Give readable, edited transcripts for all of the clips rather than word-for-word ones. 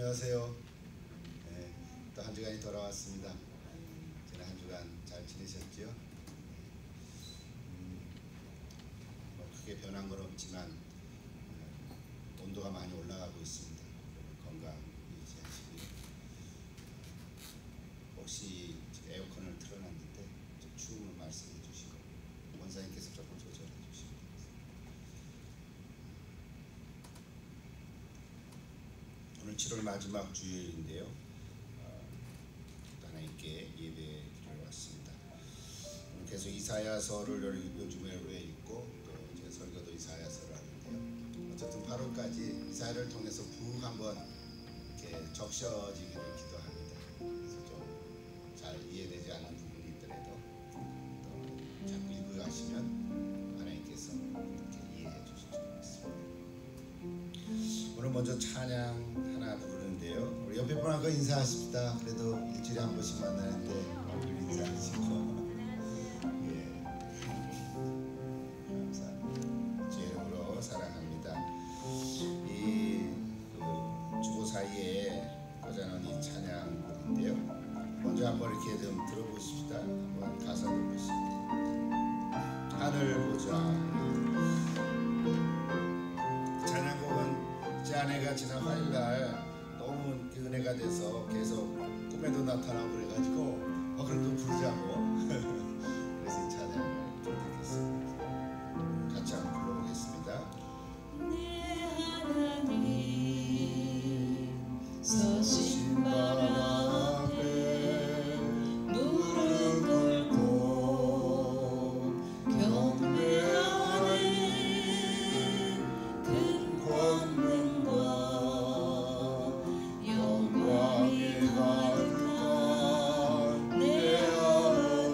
안녕하세요. 네, 또 한 주간이 돌아왔습니다. 지난 한 주간 잘 지내셨죠? 뭐 크게 변한 건 없지만 온도가 많이 올라가고 있습니다. 건강 유지하시고요. 혹시 지금 에어컨을 틀어놨는데 좀 추우면 말씀해 주시고 원사님께서 조금 조절해 주시면 되겠습니다. 오늘 7월 마지막 주일인데요. 하나님께 예배 드리러 왔습니다. 계속 이사야서를 요즘에 오래 읽고 또 이제 설교도 이사야서를 하는데요. 어쨌든 8월까지 이사야를 통해서 푹 한번 이렇게 적셔지기를 기도합니다. 그래서 좀 잘 이해되지 않는 부분이 있더라도 또 자꾸 읽어가시면 하나님께서 이렇게 이해해 주실 줄 믿습니다. 오늘 먼저 찬양 하나 부르는데요. 우리 옆에 분하고 인사하십시다. 그래도 일주일에 한 번씩 만나는데 인사하시고 예, 감사합니다. 주의 이름으로 사랑합니다. 이 주보 사이에 꽂아놓은 이 찬양곡인데요. 먼저 한번 이렇게 좀 들어보십시다. 한번 가사를 보시죠. 하늘 보자. 찬양곡은 제 아내가 지난 화요일날 너무 은혜가 돼서 계속 꿈에도 나타나고 그래가지고 그럼 또 부르자고 그래서 이 찬양을 선택했습니다. 같이 한번 불러보겠습니다. 내 하나님 서신 바람 앞에 무릎 꿇고 경배하는 큰 권능과 영광이 가득한 내 아버지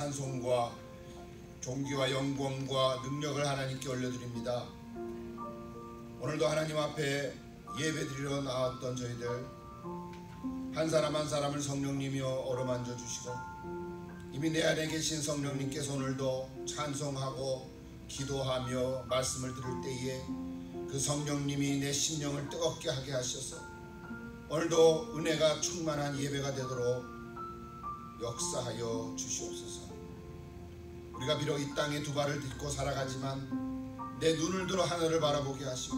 찬송과 존귀와 영광과 능력을 하나님께 올려드립니다. 오늘도 하나님 앞에 예배드리러 나왔던 저희들 한 사람 한 사람을 성령님이여 어루만져 주시고 이미 내 안에 계신 성령님께서 오늘도 찬송하고 기도하며 말씀을 들을 때에 그 성령님이 내 심령을 뜨겁게 하게 하셔서 오늘도 은혜가 충만한 예배가 되도록 역사하여 주시옵소서. 우리가 비록 이 땅에 두 발을 딛고 살아가지만 내 눈을 들어 하늘을 바라보게 하시고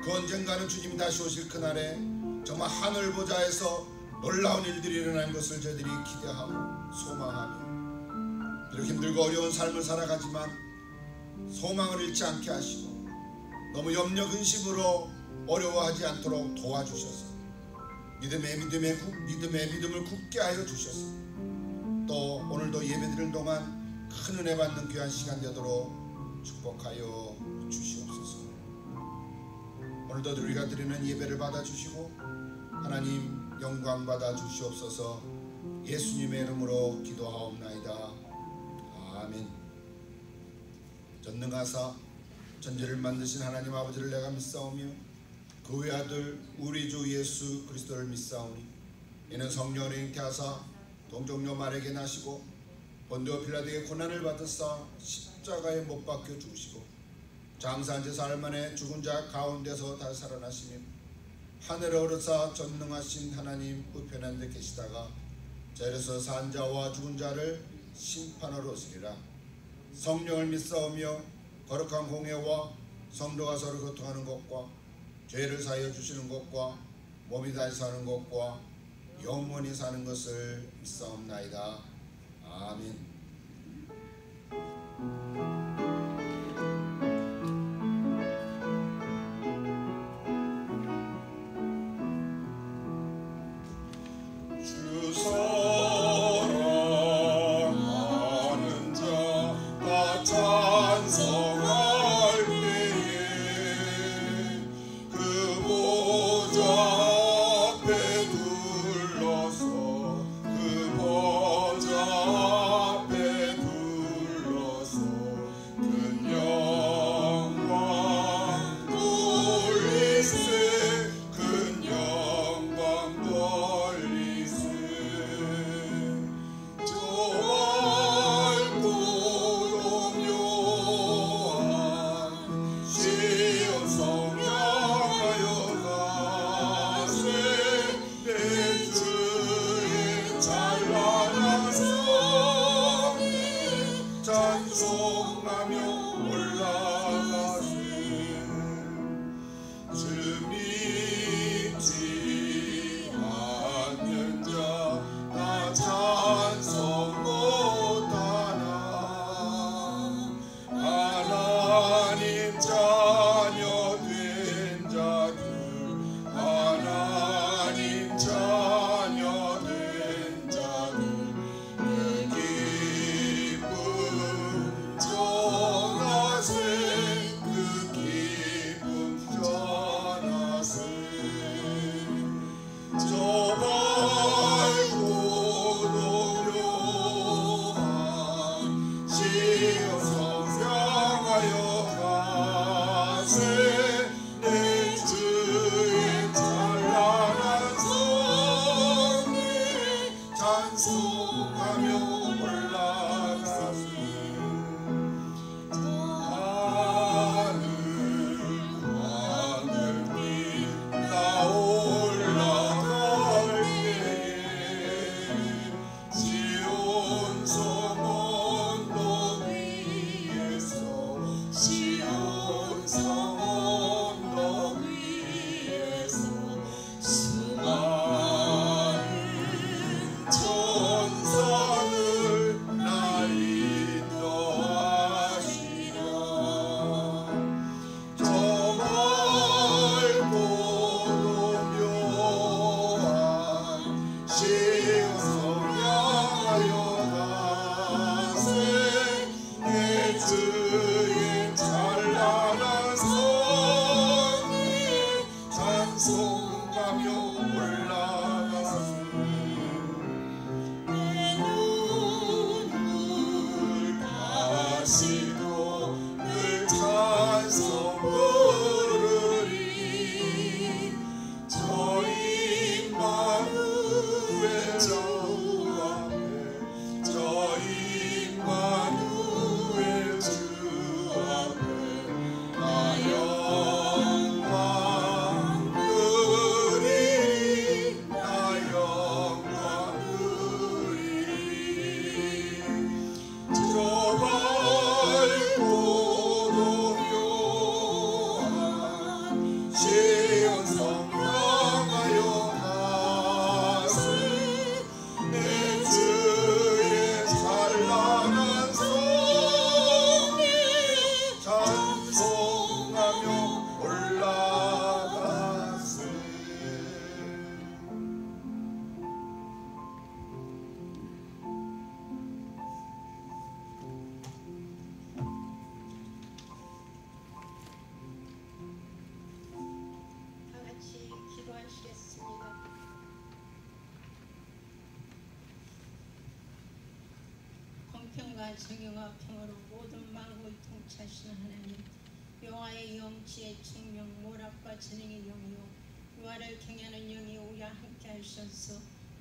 그 언젠가는 주님이 다시 오실 그날에 정말 하늘 보좌에서 놀라운 일들이 일어나는 것을 저희들이 기대하고 소망하며 비록 힘들고 어려운 삶을 살아가지만 소망을 잃지 않게 하시고 너무 염려 근심으로 어려워하지 않도록 도와주셔서 믿음을 굳게 하여 주셔서 또 오늘도 예배드릴 동안 큰 은혜 받는 귀한 시간 되도록 축복하여 주시옵소서. 오늘도 우리가 드리는 예배를 받아주시고 하나님 영광 받아 주시옵소서. 예수님의 이름으로 기도하옵나이다. 아멘. 전능하사 천지를 만드신 하나님 아버지를 내가 믿사오며 그 외아들 우리 주 예수 그리스도를 믿사오니 이는 성령을 잉태하사 동정녀 마리아에게 나시고 본디오 빌라도에게 고난을 받으사 십자가에 못 박혀 죽으시고 장사한 지 사흘 만에 죽은 자 가운데서 다시 살아나시며 하늘에 오르사 전능하신 하나님 우편한 데 계시다가 자리에서 산 자와 죽은 자를 심판하러 오시리라. 성령을 믿사오며 거룩한 공회와 성도가 서로 교통하는 것과 죄를 사하여 주시는 것과 몸이 다시 사는 것과 영원히 사는 것을 믿사옵나이다. 아멘. 사랑과 정의와 평화로 모든 만국을 통치하시는 하나님, 여호와의 영, 지혜의 총명, 모략과 재능의 영이요 여호와를 경외하는 영이 우리와 함께 하셔서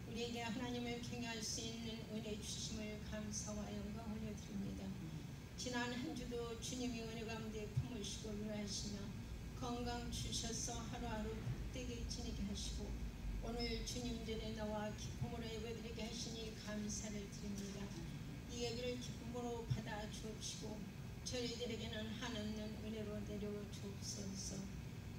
우리에게 하나님을 경외할 수 있는 은혜 주심을 감사와 영광 올려드립니다. 지난 한 주도 주님이 은혜 가운데 품으시고 위로하시며 건강 주셔서 하루하루 복되게 지내게 하시고 오늘 주님 전에 나와 기쁨으로 예배드리게 하시니 감사를 드립니다. 이 예배를 기쁨으로 받아 주옵시고 저희들에게는 한없는 은혜로 내려 주옵소서.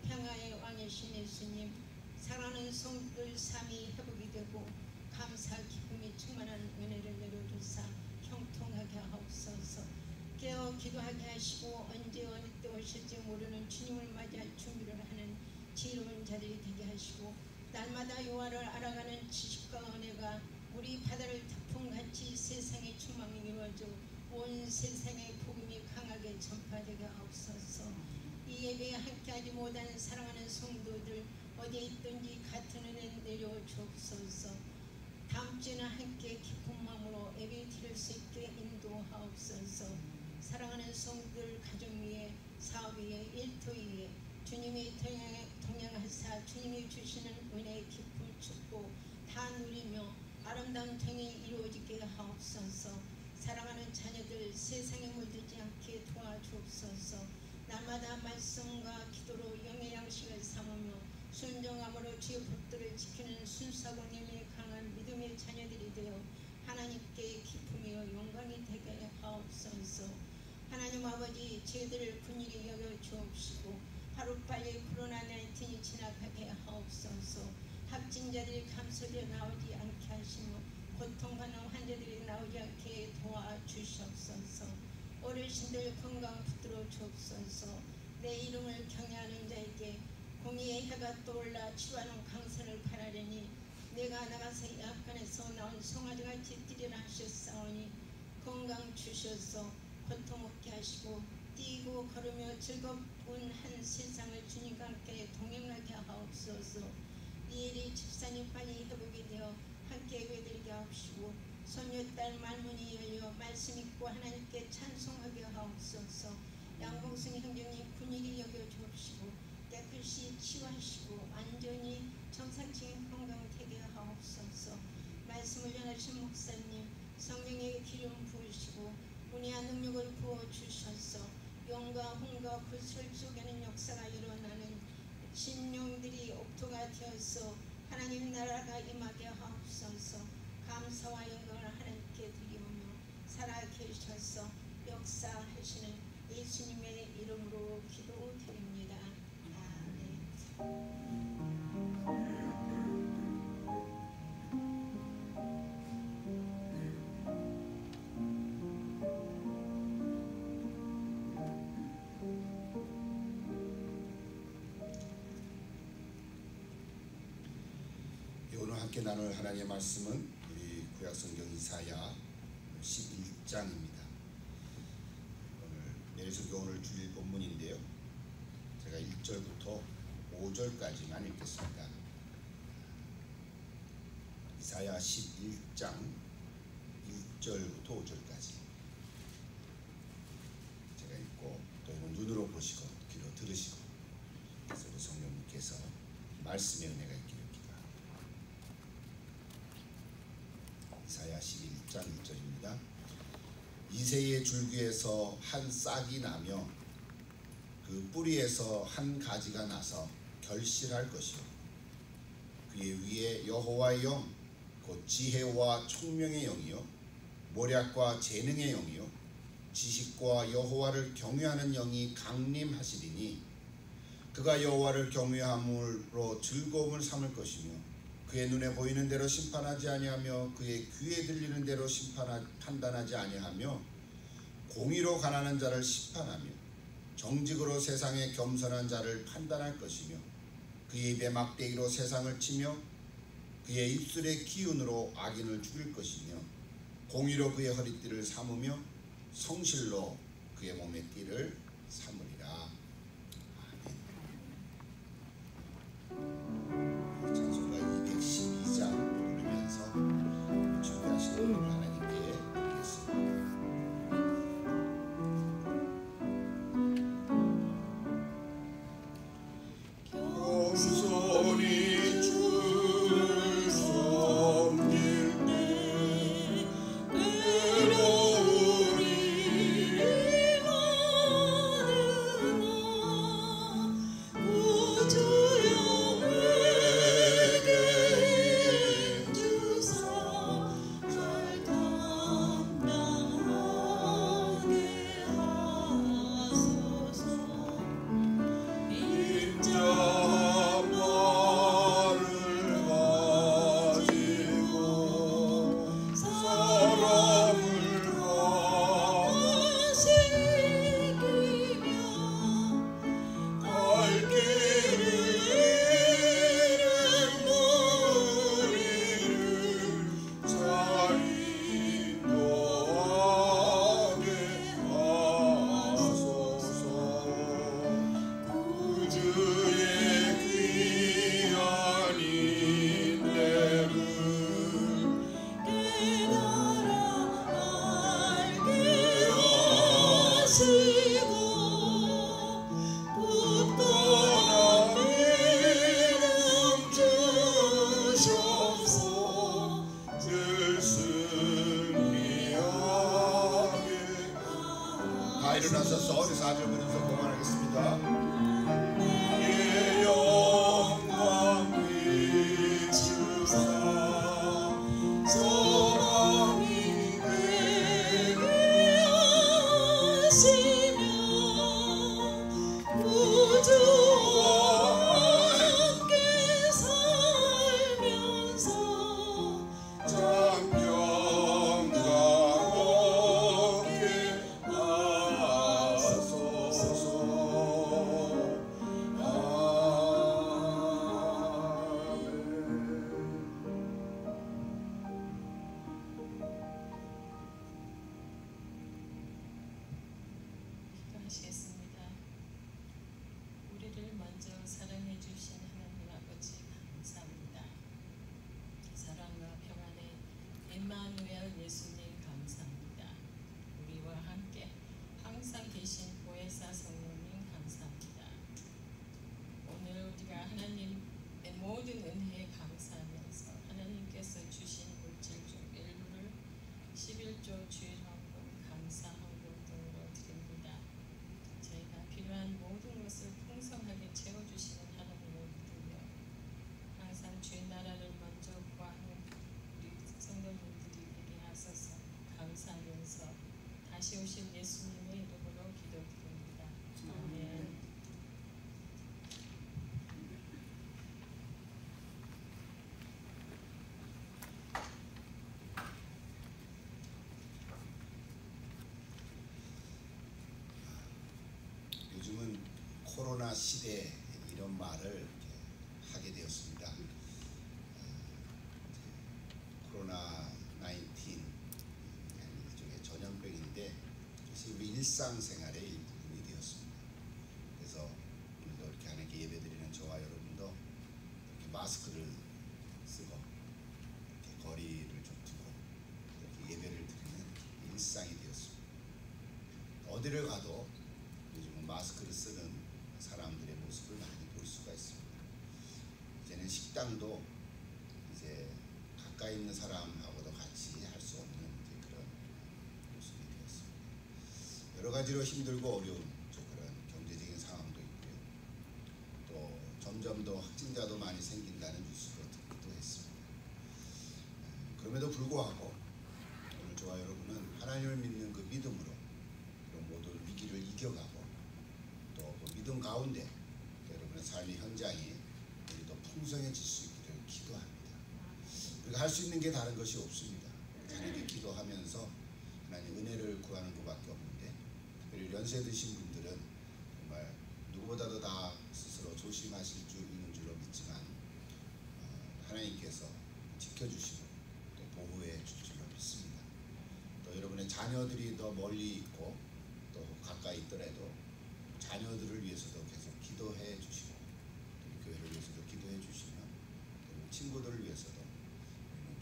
평화의 왕이신 예수님, 사랑하는 성도들 삶이 회복이 되고 감사 기쁨이 충만한 은혜를 내려주사 형통하게 하옵소서. 깨어 기도하게 하시고 언제 어느 때 오실지 모르는 주님을 맞이할 준비를 하는 지혜로운 자들이 되게 하시고 날마다 여호와를 알아가는 지식과 은혜가 우리 바다를 태풍같이 세상의 충만이 이루어져 온 세상의 복음이 강하게 전파되게 하옵소서. 이 예배에 함께하지 못하는 사랑하는 성도들 어디에 있든지 같은 은혜 내려 주옵소서. 다음 주에는 함께 기쁜 마음으로 예배 드릴 수 있게 인도하옵소서. 사랑하는 성도들 가정 위에 사업 위에 일터 위에 주님이 동행하사 주님이 주시는 은혜의 기쁨 축복 다 누리며 아름다운 통이 이루어지게 하옵소서. 사랑하는 자녀들 세상에 물들지 않게 도와주옵소서. 날마다 말씀과 기도로 영의 양식을 삼으며 순종함으로 주의 법도를 지키는 순수하고 힘이 강한 믿음의 자녀들이 되어 하나님께 기쁨이요 영광이 되게 하옵소서. 하나님 아버지, 저희들을 긍휼히 여겨 주옵시고 하루빨리 코로나19이 지나가게 하옵소서. 확진자들이 감소되어 나오지 않게 하시며 고통받는 환자들이 나오지 않게 도와주시옵소서. 어르신들 건강 붙들어 주옵소서. 내 이름을 경외하는 자에게 공의의 해가 떠올라 치유하는 강선을 바라려니 내가 나가서 약간에서 나온 송아지같이 뛰리라 하셨사오니 건강 주셔서 고통 없게 하시고 뛰고 걸으며 즐거운 한 세상을 주님과 함께 동행하게 하옵소서. 이 일이 집사님 빨리 회복이 되어 함께 예배드리게 하옵시고 손녀딸 말문이 열려 말씀 읽고 하나님께 찬송하게 하옵소서. 양봉순이 형제님 긍휼히 여겨 주옵시고 깨끗이 치유하시고 완전히 정상적인 건강 되게 하옵소서. 말씀을 전하신 목사님 성령의 기름 부으시고 은혜와 능력을 부어주셔서 용과 홍과 구슬 쪼개는 역사가 일어나는 심령들이 옥토가 되어서 하나님 나라가 임하게 하옵소서. 감사와 영광을 하나님께 드리오며 살아계셔서 역사하시는 예수님의 이름으로 기도드립니다. 아멘. 오늘 함께 나눌 하나님의 말씀은 우리 구약성경 이사야 11장입니다. 오늘 내일성경 오늘 주일 본문인데요. 제가 1절부터 5절까지만 읽겠습니다. 이사야 11장 1절부터 5절까지 제가 읽고 또 이건 눈으로 보시고 귀로 들으시고 그래서 우리 성령님께서 말씀의 은혜가 있기를 이사야 11장 1절입니다. 이새의 줄기에서 한 싹이 나며 그 뿌리에서 한 가지가 나서 결실할 것이요 그의 위에 여호와의 영 곧 지혜와 총명의 영이요 모략과 재능의 영이요 지식과 여호와를 경외하는 영이 강림하시리니 그가 여호와를 경외함으로 즐거움을 삼을 것이며 그의 눈에 보이는 대로 심판하지 아니하며 그의 귀에 들리는 대로 판단하지 아니하며 공의로 가난한 자를 심판하며 정직으로 세상에 겸손한 자를 판단할 것이며 그의 입에 막대기로 세상을 치며 그의 입술의 기운으로 악인을 죽일 것이며 공의로 그의 허리띠를 삼으며 성실로 그의 몸의 띠를 삼으리라. 아멘. 찬송가 212장 부르면서 준비하신 노래를 하나님께 드리겠습니다. 다 일어나셔서 우리 4절 부르면서 공헌하겠습니다. 기도하시겠습니다. 우리를 먼저 사랑해 주신 하나님 아버지 감사합니다. 사랑과 평안의 임마누엘 예수님 감사합니다. 우리와 함께 항상 계신 보혜사 성령님 감사합니다. 오늘 우리가 하나님의 모든 은혜에 감사하면서 하나님께서 주신 물질 중 일부를 11조 주일헌금 감사헌금 등으로 드립니다. 저희가 필요한 모든 것을 풍성하게 채워주시는 하나님을 믿으며 항상 주의 나라를 먼저 구하는 우리 성도님들이 되게 하소서 감사하면서 다시 오실 예수님의 이름으로 기도드립니다. 아멘. 요즘은 코로나 시대 이런 말을 하게 되었습니다. 코로나 19 일종의 전염병인데 이것이 우리 일상생활의 일부분이 되었습니다. 그래서 오늘도 이렇게 하나님께 예배드리는 저와 여러분도 이렇게 마스크를 쓰고 이렇게 거리를 좀 두고 이렇게 예배를 드리는 일상이 되었습니다. 어디를 가도 요즘은 마스크를 쓰는 사람들의 모습을 많이 볼 수가 있습니다. 이제는 식당도 이제 가까이 있는 사람하고도 같이 할 수 없는 이제 그런 모습이 되었습니다. 여러 가지로 힘들고 어려운 그런 경제적인 상황도 있고요. 또 점점 더 확진자도 많이 생긴다는 뉴스도 듣기도 했습니다. 그럼에도 불구하고 오늘 저와 여러분은 하나님을 믿는 그 믿음으로 이런 모든 위기를 이겨가고 또 그 믿음 가운데 여러분의 삶의 현장이 우리도 풍성해질 수 있기를 기도합니다. 우리가 할 수 있는 게 다른 것이 없습니다. 하나님께 기도하면서 하나님 은혜를 구하는 것밖에 없는데 특별히 연세 드신 분들은 정말 누구보다도 다 스스로 조심하실 줄 있는 줄로 믿지만 하나님께서 지켜주시고 또 보호해 줄 줄로 믿습니다. 또 여러분의 자녀들이 더 멀리 있고 또 가까이 있더라도 자녀들을 위해서도 계속 기도해 주시고 또 교회를 위해서도 기도해 주시면 또 친구들을 위해서도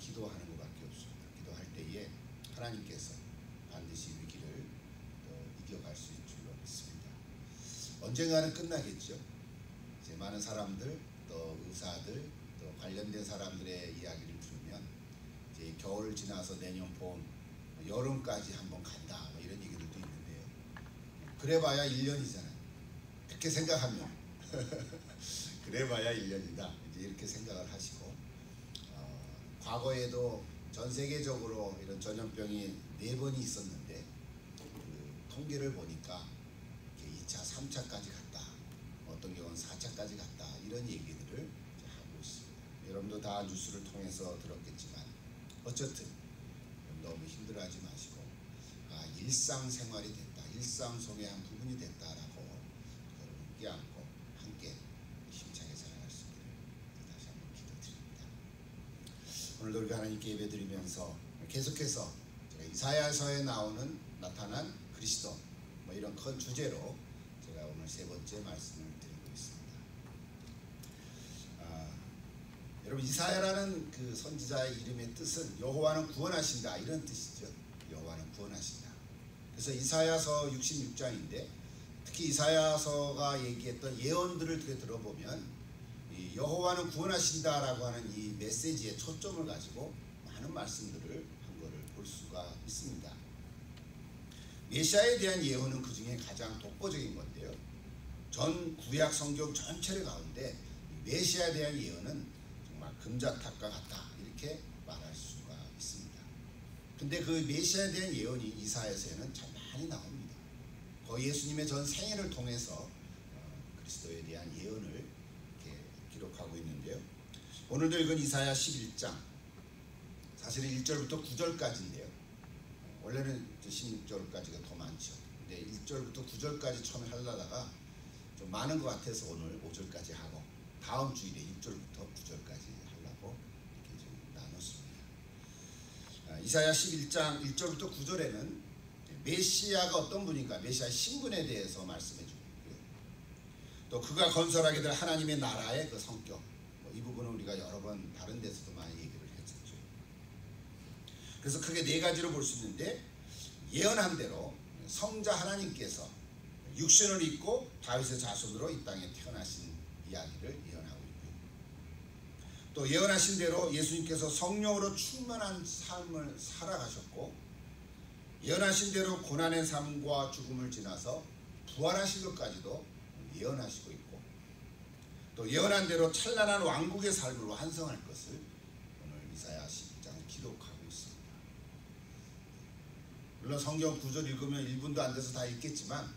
기도하는 것밖에 없습니다. 기도할 때에 하나님께서 반드시 위기를 이겨갈 수 있을 줄로 믿습니다. 언젠가는 끝나겠죠. 이제 많은 사람들 또 의사들 또 관련된 사람들의 이야기를 들으면 이제 겨울을 지나서 내년 봄 여름까지 한번 간다 뭐 이런 얘기들도 있는데요. 그래봐야 1년이잖아요. 그렇게 생각하면 그래봐야 1년이다 이제 이렇게 생각을 하시고 과거에도 전 세계적으로 이런 전염병이 4번이 있었는데 그 통계를 보니까 2차, 3차까지 갔다. 어떤 경우는 4차까지 갔다. 이런 얘기들을 하고 있습니다. 여러분도 다 뉴스를 통해서 들었겠지만 어쨌든 너무 힘들어하지 마시고 일상생활이 됐다. 일상 속의 한 부분이 됐다라고 여러분 껴안고 함께 힘차게 살아갈 수 있기를 다시 한번 기도드립니다. 오늘도 우리가 하나님께 예배드리면서 계속해서 제가 이사야서에 나타난 그리스도 뭐 이런 큰 주제로 제가 오늘 3번째 말씀을 드리고 있습니다. 여러분 이사야라는 그 선지자의 이름의 뜻은 여호와는 구원하신다 이런 뜻이죠. 여호와는 구원하신다. 그래서 이사야서 66장인데 특히 이사야서가 얘기했던 예언들을 들어보면 이 여호와는 구원하신다라고 하는 이 메시지에 초점을 가지고 많은 말씀들을 한 거를 볼 수가 있습니다. 메시아에 대한 예언은 그 중에 가장 독보적인 건데요. 전 구약 성경 전체를 가운데 메시아에 대한 예언은 정말 금자탑과 같다 이렇게 말할 수가 있습니다. 근데 그 메시아에 대한 예언이 이사야서에는 참 많이 나옵니다. 거의 예수님의 전 생애를 통해서 그리스도에 대한 예언을 이렇게 기록하고 있는데요. 오늘도 읽은 이사야 11장 사실은 1절부터 9절까지인데요. 원래는 16절까지가 더 많죠. 근데 1절부터 9절까지 처음에 하려다가 좀 많은 것 같아서 오늘 5절까지 하고 다음 주일에 1절부터 9절까지 하려고 이렇게 좀 나눴습니다. 이사야 11장 1절부터 9절에는 메시아가 어떤 분인가, 메시아의 신분에 대해서 말씀해 주고 있고요. 또 그가 건설하게 될 하나님의 나라의 그 성격, 이 부분은 우리가 여러 번 다른 데서도 많이 얘기를 했었죠. 그래서 크게 네 가지로 볼 수 있는데, 예언한 대로 성자 하나님께서 육신을 입고 다윗의 자손으로 이 땅에 태어나신 이야기를 예언하고 있고요. 또 예언하신 대로 예수님께서 성령으로 충만한 삶을 살아가셨고, 예언하신 대로 고난의 삶과 죽음을 지나서 부활하신 것까지도 예언하시고 있고, 또 예언한 대로 찬란한 왕국의 삶으로 완성할 것을 오늘 이사야 10장에 기록하고 있습니다. 물론 성경 구절 읽으면 1분도 안 돼서 다 읽겠지만,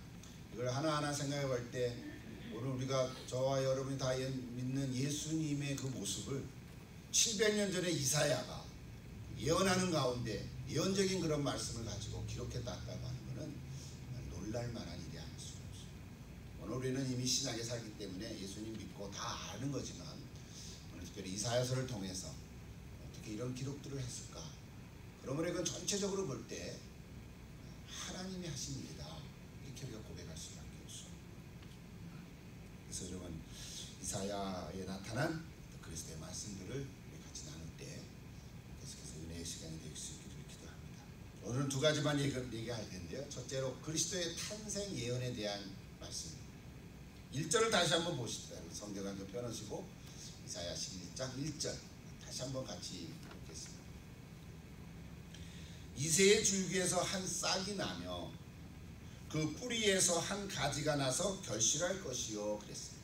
이걸 하나하나 생각해 볼 때 오늘 우리가 저와 여러분이 다 믿는 예수님의 그 모습을 700년 전에 이사야가 예언하는 가운데 예언적인 그런 말씀을 가지고 기록했다고 하는 것은 놀랄 만한 일이 아닐 수가 없어요. 오늘 우리는 이미 신약에 살기 때문에 예수님 믿고 다 아는 거지만, 오늘 특별히 이사야서를 통해서 어떻게 이런 기록들을 했을까? 그러므로 이건 전체적으로 볼 때 하나님이 하신 일이다, 이렇게 우리가 고백할 수밖에 없어요. 그래서 여러분, 이사야에 나타난 그리스도의 말씀들을 우리 같이 나눌 때 계속해서 은혜의 시간이 될 수 있기를 기도합니다. 오늘은 두 가지만 얘기할 텐데요. 첫째로 그리스도의 탄생 예언에 대한 말씀. 1절을 다시 한번 보십시다. 성경을 좀 펴놓으시고 이사야 11장 1절 다시 한번 같이 보겠습니다. 이새의 줄기에서 한 싹이 나며 그 뿌리에서 한 가지가 나서 결실할 것이요, 그랬어요.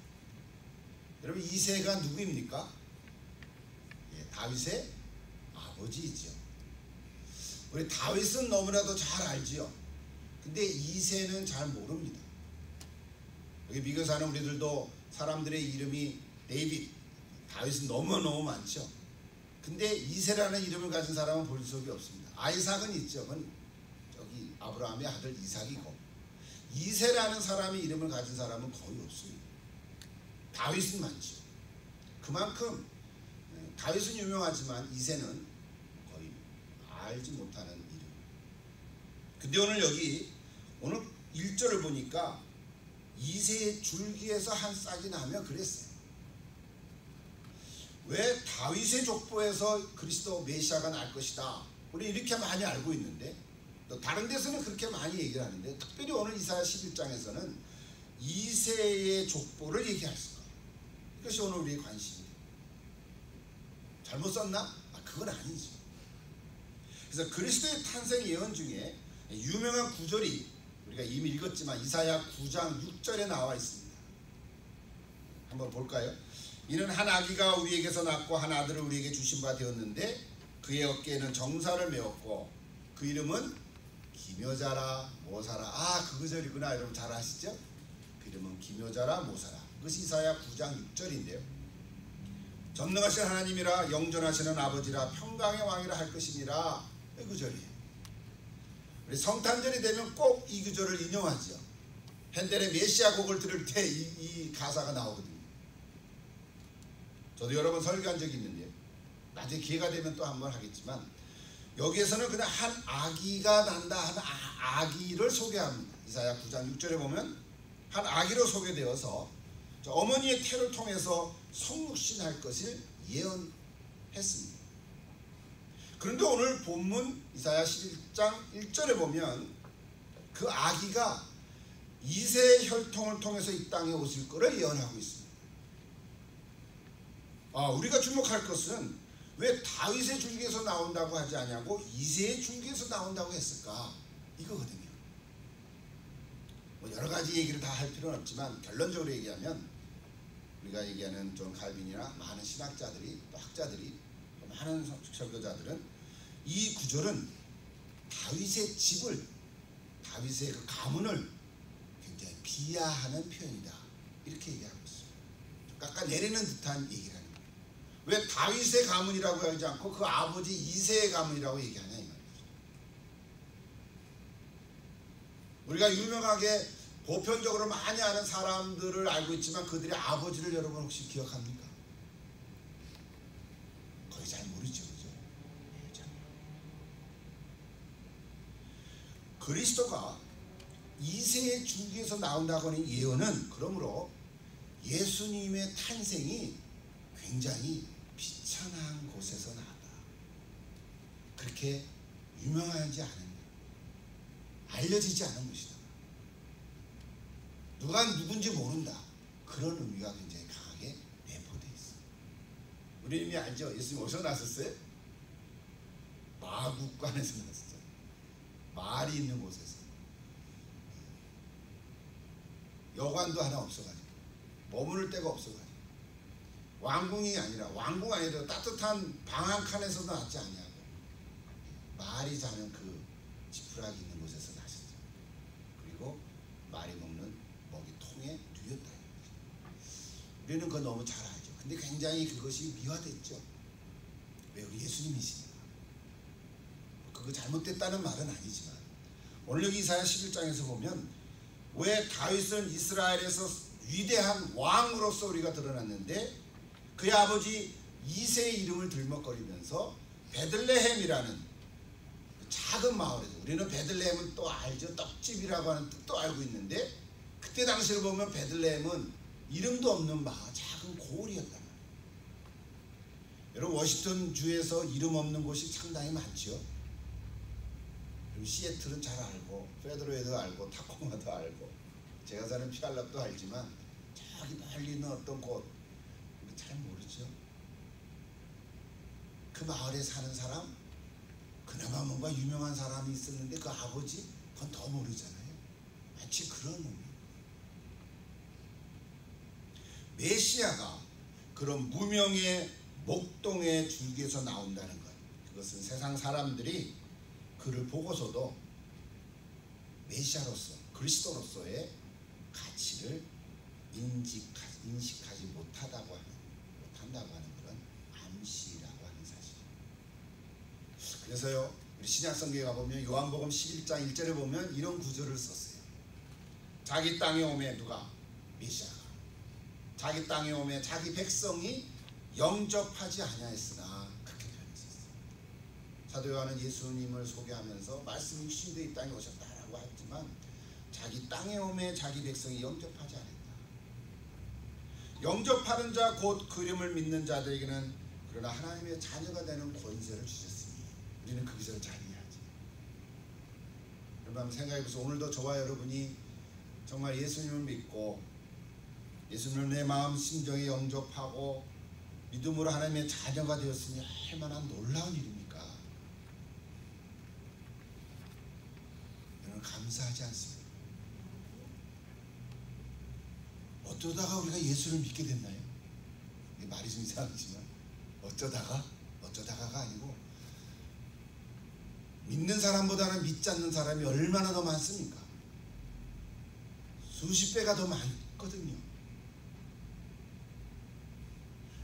여러분, 이새가 누구입니까? 다윗의 아버지이죠. 우리 다윗은 너무나도 잘 알지요. 근데 이새는 잘 모릅니다. 여기 미국에 사는 우리들도 사람들의 이름이 데이빗, 다윗은 너무너무 많죠. 근데 이새라는 이름을 가진 사람은 볼 적이 없습니다. 아이삭은 있죠. 그건 저기 아브라함의 아들 이삭이고, 이새라는 사람이 이름을 가진 사람은 거의 없습니다. 다윗은 많죠. 그만큼 다윗은 유명하지만 이새는 거의 알지 못하는 이름. 근데 오늘 1절을 보니까 이새의 줄기에서 한 싹이 나며 그랬어요. 왜 다윗의 족보에서 그리스도 메시아가 날 것이다, 우리 이렇게 많이 알고 있는데, 또 다른 데서는 그렇게 많이 얘기를 하는데, 특별히 오늘 이사야 11장에서는 이새의 족보를 얘기했을까? 이것이 오늘 우리의 관심입니다. 잘못 썼나? 그건 아니죠. 그래서 그리스도의 탄생 예언 중에 유명한 구절이 우리가 이미 읽었지만 이사야 9장 6절에 나와 있습니다. 한번 볼까요? 이는 한 아기가 우리에게서 낳고 한 아들을 우리에게 주신 바 되었는데 그의 어깨에는 정사를 메었고 그 이름은 기묘자라 모사라. 그 구절이구나. 여러분 잘 아시죠? 그 이름은 기묘자라 모사라. 그것이 이사야 9장 6절인데요. 전능하신 하나님이라 영존하시는 아버지라 평강의 왕이라 할 것이니라. 이 구절이에요. 우리 성탄절이 되면 꼭 이 구절을 인용하죠. 핸델의 메시아 곡을 들을 때 이 가사가 나오거든요. 저도 여러 번 설교한 적이 있는데 나중에 기회가 되면 또 한번 하겠지만, 여기에서는 그냥 한 아기가 난다, 한 아기를 소개합니다. 이사야 9장 6절에 보면 한 아기로 소개되어서 어머니의 태를 통해서 성육신할 것을 예언했습니다. 그런데 오늘 본문 이사야 11장 1절에 보면 그 아기가 이새의 혈통을 통해서 이 땅에 오실 것을 예언하고 있습니다. 우리가 주목할 것은 왜 다윗의 줄기에서 나온다고 하지 않냐고 이새의 줄기에서 나온다고 했을까? 이거거든요. 뭐 여러 가지 얘기를 다 할 필요는 없지만 결론적으로 얘기하면 우리가 얘기하는 존 칼빈이나 많은 신학자들이 또 학자들이 또 많은 설교자들은 이 구절은 다윗의 집을 다윗의 그 가문을 굉장히 비하하는 표현이다 이렇게 얘기하고 있어요. 깎아내리는 듯한 얘기라는 거예요. 왜 다윗의 가문이라고 하지 않고 그 아버지 이새의 가문이라고 얘기하냐 이 말이죠. 우리가 유명하게 보편적으로 많이 아는 사람들을 알고 있지만 그들의 아버지를 여러분 혹시 기억합니까? 거의 잘 모르죠. 그죠? 그리스도가 이새의 줄기에서 나온다고 하는 예언은 그러므로 예수님의 탄생이 굉장히 비천한 곳에서 나왔다. 그렇게 유명하지 않은, 알려지지 않은 것이다. 누가 누군지 모른다. 그런 의미가 굉장히 강하게 내포되어 있어. 우리 이미 알죠? 예수님 어디서 나셨어요? 마국간에서 나셨어요. 말이 있는 곳에서. 여관도 하나 없어가지고 머무를 데가 없어가지고 왕궁이 아니라 왕궁 아니라 따뜻한 방 한 칸에서도 낫지 않냐고 말이 자는 그 지푸라기 있는 곳에서 나셨죠. 그리고 말이 먹는 먹이통에 누였다. 우리는 그거 너무 잘 알죠. 근데 굉장히 그것이 미화됐죠. 왜? 우리 예수님이시니까. 그거 잘못됐다는 말은 아니지만 오늘 여기 이사야 11장에서 보면 왜 다윗은 이스라엘에서 위대한 왕으로서 우리가 드러났는데 그의 아버지 이새의 이름을 들먹거리면서 베들레헴이라는 작은 마을에서, 우리는 베들레헴은 또 알죠. 떡집이라고 하는 뜻도 알고 있는데 그때 당시를 보면 베들레헴은 이름도 없는 마을, 작은 고을이었단 말이에요. 여러분 워싱턴 주에서 이름 없는 곳이 상당히 많죠. 그리고 시애틀은 잘 알고 페드로에도 알고 타코마도 알고 제가 사는 피알랍도 알지만 저기 멀리 있는 어떤 곳 잘 모르죠. 그 마을에 사는 사람 그나마 뭔가 유명한 사람이 있었는데 그 아버지 그건 더 모르잖아요. 마치 그런 의미. 메시아가 그런 무명의 목동의 줄기에서 나온다는 것, 그것은 세상 사람들이 그를 보고서도 메시아로서 그리스도로서의 가치를 인식하지 못한다고 하는 그런 암시라고 하는 사실. 그래서요 우리 신약성경에 가보면 요한복음 11장 1절에 보면 이런 구절을 썼어요. 자기 땅에 오매 누가? 메시아가 자기 땅에 오매 자기 백성이 영접하지 아니하였으나 그렇게 표현했었어요. 사도 요한은 예수님을 소개하면서 말씀이 육신되어 이 땅에 오셨다라고 했지만 자기 땅에 오매 자기 백성이 영접하지 않았다. 영접하는 자 곧 그 이름을 믿는 자들에게는 그러나 하나님의 자녀가 되는 권세를 주셨으니 우리는 그 기사를 잘 이해하지. 여러분 한번 생각해보세요. 오늘도 저와 여러분이 정말 예수님을 믿고 예수님을 내 마음 심정에 영접하고 믿음으로 하나님의 자녀가 되었으니 얼마나 놀라운 일입니까? 여러분 감사하지 않습니까? 어쩌다가 우리가 예수를 믿게 됐나요? 말이 좀 이상하지만 어쩌다가가 아니고 믿는 사람보다는 믿지 않는 사람이 얼마나 더 많습니까? 수십 배가 더 많거든요.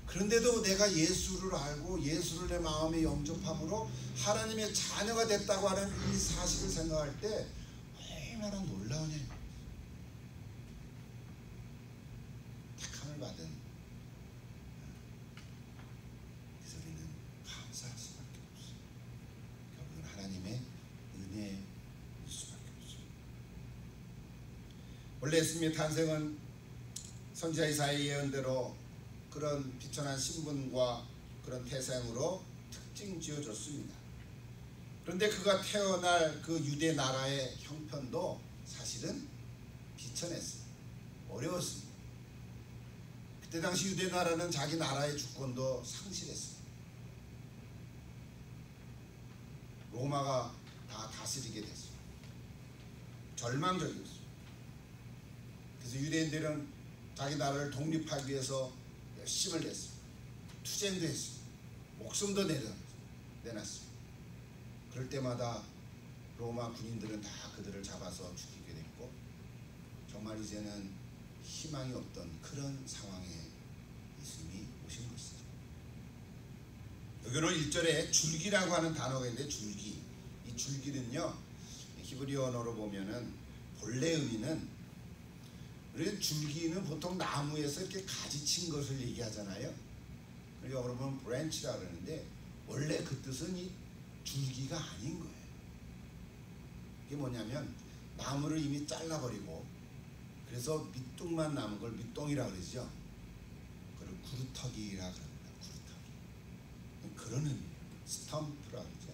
그런데도 내가 예수를 알고 예수를 내 마음에 영접함으로 하나님의 자녀가 됐다고 하는 이 사실을 생각할 때 얼마나 놀라우냐. 택함을 받은 그 소리는 감사할 수밖에 없어요. 결국은 하나님의 은혜일 수밖에 없어요. 원래 예수님의 탄생은 선지자 이사야의 예언대로 그런 비천한 신분과 그런 태생으로 특징 지어줬습니다. 그런데 그가 태어날 그 유대 나라의 형편도 사실은 비천했어요. 어려웠습니다. 그때 당시 유대 나라는 자기 나라의 주권도 상실했어요. 로마가 다 다스리게 됐어요. 절망적이었어요. 그래서 유대인들은 자기 나라를 독립하기 위해서 열심을 냈어요. 투쟁도 했어요. 목숨도 내놨어요. 그럴 때마다 로마 군인들은 다 그들을 잡아서 죽이게 됐고, 정말 이제는 희망이 없던 그런 상황에 예수님이 오신 것이죠. 여기는 1절에 줄기라고 하는 단어가 있는데, 줄기. 이 줄기는요, 히브리어 언어로 보면은 본래 의미는, 우리 줄기는 보통 나무에서 이렇게 가지친 것을 얘기하잖아요. 그리고 여러분 브랜치라 그러는데, 원래 그 뜻은 이 줄기가 아닌 거예요. 이게 뭐냐면 나무를 이미 잘라버리고 그래서 밑둥만 남은 걸 밑동이라 그러죠. 그걸 구루터기라 그럽니다. 구루터기. 그런 의미, 스텀프라 그러죠.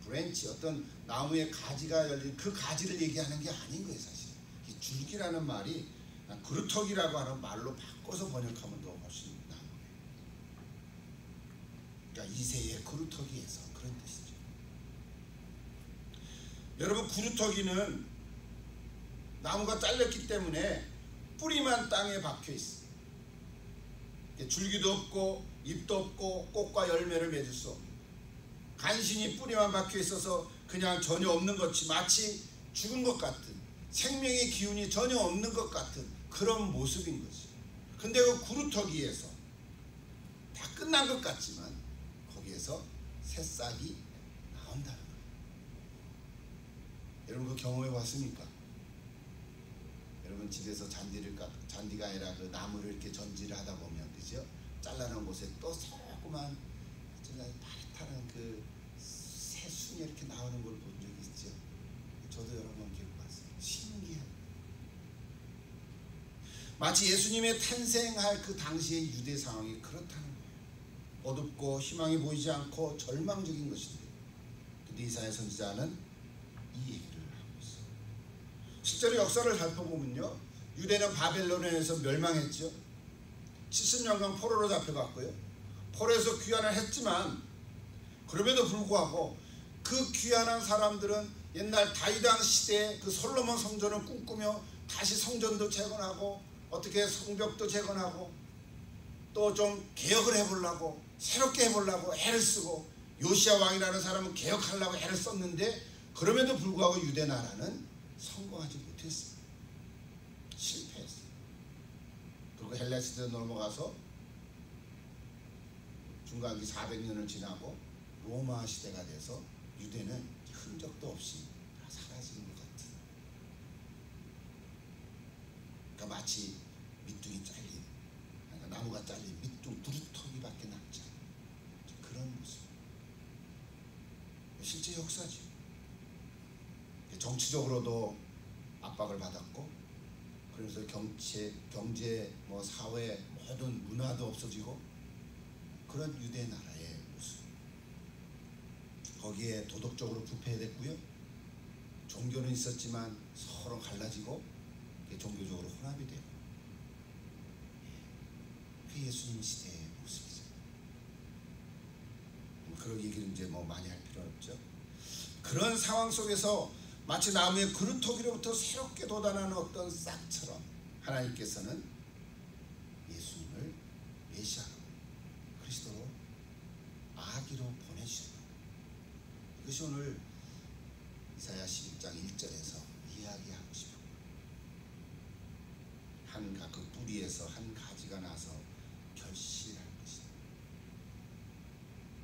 브랜치, 어떤 나무의 가지가 열린 그 가지를 얘기하는 게 아닌 거예요. 사실 이 줄기라는 말이 구루터기라고 하는 말로 바꿔서 번역하면 더 훨씬 나은 거예요. 그러니까 이세의 구루터기에서 그런 뜻이죠. 여러분, 구루터기는 나무가 잘렸기 때문에 뿌리만 땅에 박혀 있어요. 줄기도 없고 잎도 없고 꽃과 열매를 맺을 수 없는, 간신히 뿌리만 박혀 있어서 그냥 전혀 없는 것이, 마치 죽은 것 같은, 생명의 기운이 전혀 없는 것 같은 그런 모습인 거지. 근데 그 구루터기에서 다 끝난 것 같지만 거기에서 새싹이 나온다는 거예요. 여러분, 그 경험해 봤습니까? 여러분, 집에서 잔디가 아니라 그 나무를 이렇게 전지를 하다 보면, 그죠? 잘라놓은 곳에 또 조그만 파릇파릇한 그 새순이 이렇게 나오는 걸 본 적이 있죠. 저도 여러 번 겪어봤어요. 신기해요. 마치 예수님의 탄생할 그 당시의 유대 상황이 그렇다는 거예요. 어둡고 희망이 보이지 않고 절망적인 것인데, 근데 이사야 선지자는 이 얘기를 하고 있어요. 실제로 역사를 살펴보면요, 유대는 바벨론에 의해서 멸망했죠. 70년간 포로로 잡혀갔고요. 포로에서 귀환을 했지만 그럼에도 불구하고 그 귀환한 사람들은 옛날 다윗왕 시대에 그 솔로몬 성전을 꿈꾸며 다시 성전도 재건하고 어떻게 성벽도 재건하고 또 좀 개혁을 해보려고, 새롭게 해보려고 애를 쓰고, 요시야 왕이라는 사람은 개혁하려고 애를 썼는데 그럼에도 불구하고 유대 나라는 성공하지 못했어요. 실패했어요. 그리고 헬라 시대로 넘어가서 중간기 400년을 지나고 로마 시대가 돼서 유대는 흔적도 없이 다 사라지는 것 같은, 그러니까 마치 밑둥이 잘린, 그러니까 나무가 잘린 밑둥 구루터기밖에 남지 않은 그런 모습. 실제 역사죠. 정치적으로도 압박을 받았고, 그래서 경제, 사회, 모든 문화도 없어지고, 그런 유대 나라의 모습. 거기에 도덕적으로 부패됐고요. 종교는 있었지만 서로 갈라지고 종교적으로 혼합이 되고, 그게 예수님 시대의 모습이죠. 그런 얘기는 이제 많이 할 필요는 없죠. 그런 상황 속에서 마치 나무의 그루터기로부터 새롭게 돋아나는 어떤 싹처럼 하나님께서는 예수님을 메시아로, 그리스도로, 아기로 보내주셨다. 이것이 오늘 이사야 11장 1절에서 이야기하고 싶은 거예요. 그 뿌리에서 한 가지가 나서 결실할 것이다.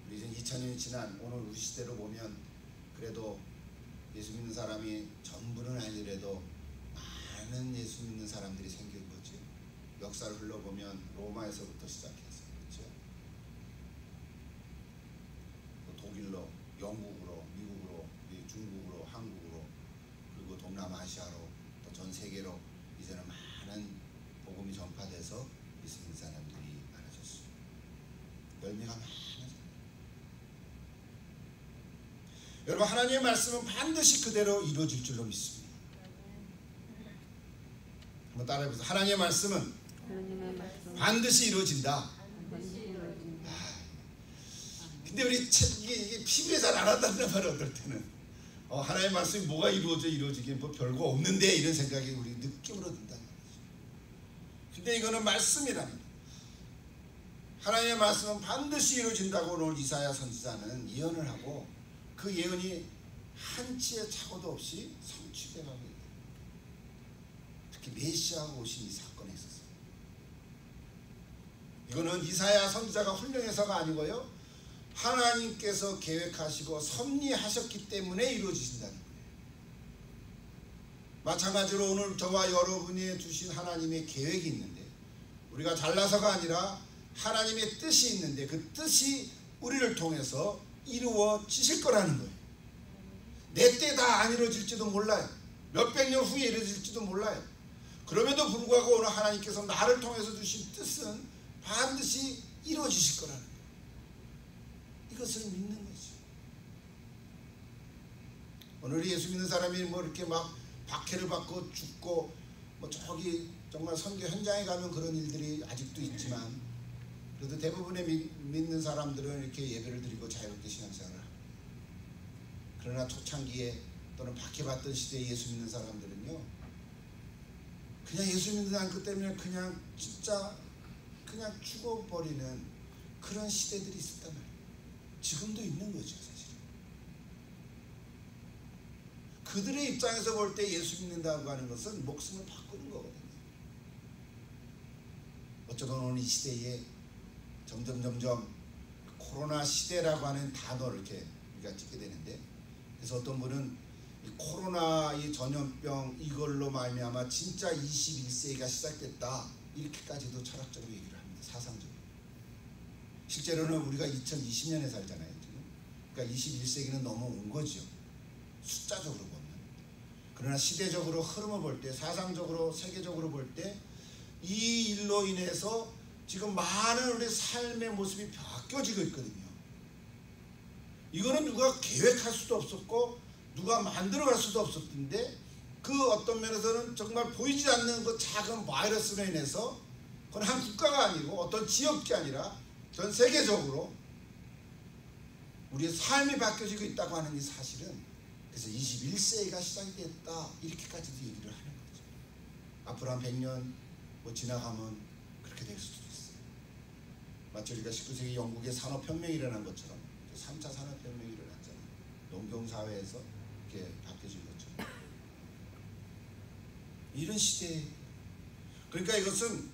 우리 이제 2000년이 지난 오늘 우리 시대로 보면 그래도 예수 믿는 사람이 전부는 아니더라도 많은 예수 믿는 사람들이 생긴 거죠. 역사를 흘러보면 로마에서부터 시작해서, 그렇죠? 또 독일로, 영국으로, 미국으로, 중국으로, 한국으로, 그리고 동남아시아로, 또 전 세계로 이제는 많은 복음이 전파돼서 예수 믿는 사람들이 많아졌어요. 열매가 많아져요. 여러분, 하나님의 말씀은 반드시 그대로 이루어질 줄로 믿습니다. 한번 따라해보세요. 하나님의 말씀은 반드시 이루어진다. 근데 우리 이게 피부에 잘 안 한다는 말을 어떨 때는 하나님의 말씀이 뭐가 이루어지긴 뭐 별거 없는데 이런 생각이 우리 느낌으로 든다는 거죠. 근데 이거는 말씀이라는 거예요. 하나님의 말씀은 반드시 이루어진다고 오늘 이사야 선지자는 예언을 하고 그 예언이 한치의 착오도 없이 성취되어 가고 있다. 특히 메시아가 오신 이 사건에 있어서 이거는 이사야 선지자가 훌륭해서가 아니고요, 하나님께서 계획하시고 섭리하셨기 때문에 이루어지신다는 거예요. 마찬가지로 오늘 저와 여러분이 주신 하나님의 계획이 있는데 우리가 잘나서가 아니라 하나님의 뜻이 있는데 그 뜻이 우리를 통해서 이루어지실 거라는 거예요. 내 때 다 안 이루어질지도 몰라요. 몇백 년 후에 이루어질지도 몰라요. 그럼에도 불구하고 오늘 하나님께서 나를 통해서 주신 뜻은 반드시 이루어지실 거라는 거예요. 이것을 믿는 거죠. 오늘 예수 믿는 사람이 뭐 이렇게 막 박해를 받고 죽고 뭐 저기 정말 선교 현장에 가면 그런 일들이 아직도 있지만 그래도 대부분의 믿는 사람들은 이렇게 예배를 드리고 자유롭게 신앙생활을 합니다. 그러나 초창기에 또는 박해받던 시대에 예수 믿는 사람들은요, 그냥 예수 믿는다는 것 때문에 그냥 진짜 그냥 죽어버리는 그런 시대들이 있었단 말이에요. 지금도 있는 거죠, 사실은. 그들의 입장에서 볼 때 예수 믿는다고 하는 것은 목숨을 바꾸는 거거든요. 어쩌면 오늘 이 시대에 점점 코로나 시대라고 하는 단어를 이렇게 우리가 찍게 되는데, 그래서 어떤 분은 이 코로나 이 전염병 이걸로 말미암아 진짜 21세기가 시작됐다 이렇게까지도 철학적으로 얘기를 합니다. 사상적으로. 실제로는 우리가 2020년에 살잖아요, 지금. 그러니까 21세기는 넘어온 거죠, 숫자적으로 보면. 그러나 시대적으로 흐름을 볼 때, 사상적으로 세계적으로 볼 때 이 일로 인해서 지금 많은 우리 삶의 모습이 바뀌어지고 있거든요. 이거는 누가 계획할 수도 없었고 누가 만들어갈 수도 없었는데, 그 어떤 면에서는 정말 보이지 않는 그 작은 바이러스로 인해서 그건 한 국가가 아니고 어떤 지역이 아니라 전 세계적으로 우리의 삶이 바뀌어지고 있다고 하는 이 사실은, 그래서 21세기가 시작이 됐다 이렇게까지도 얘기를 하는 거죠. 앞으로 한 100년 뭐 지나가면 그렇게 될 수도 있어요. 마치 우리가 19세기 영국의 산업혁명이 일어난 것처럼 3차 산업혁명이 일어났잖아요. 농경사회에서 이렇게 바뀌어진 것처럼. 이런 시대에, 그러니까 이것은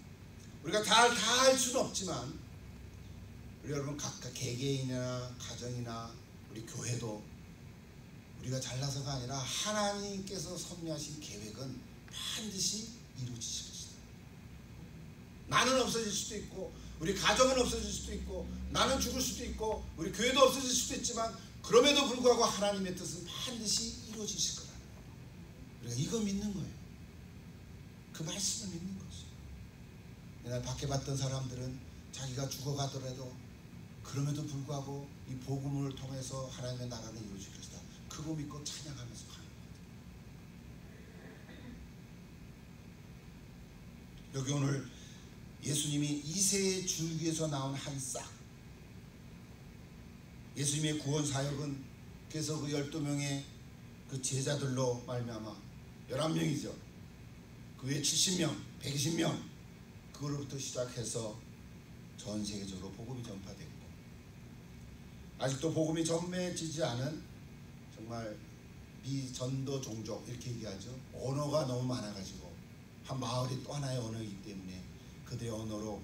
우리가 다 할 수는 없지만 우리 여러분 각각 개개인이나 가정이나 우리 교회도 우리가 잘나서가 아니라 하나님께서 섭리하신 계획은 반드시 이루어지실 것이다. 나는 없어질 수도 있고 우리 가정은 없어질 수도 있고 나는 죽을 수도 있고 우리 교회도 없어질 수도 있지만 그럼에도 불구하고 하나님의 뜻은 반드시 이루어지실 거라는 거예요. 우리가 이거 믿는 거예요. 그 말씀을 믿는 거죠. 옛날 박해받던 사람들은 자기가 죽어가더라도 그럼에도 불구하고 이 복음을 통해서 하나님의 나라는 이루어질 것이다. 그거 믿고 찬양하면서 가는 거예요. 여기 오늘 예수님이 이새의 줄기에서 나온 한 싹, 예수님의 구원 사역은 그래서 그 12명의 그 제자들로 말미암아 11명이죠. 그 외에 70명, 120명 그거로부터 시작해서 전 세계적으로 복음이 전파됐고, 아직도 복음이 전매지지 않은 정말 미전도 종족 이렇게 얘기하죠. 언어가 너무 많아가지고 한 마을이 또 하나의 언어이기 때문에 그들의 언어로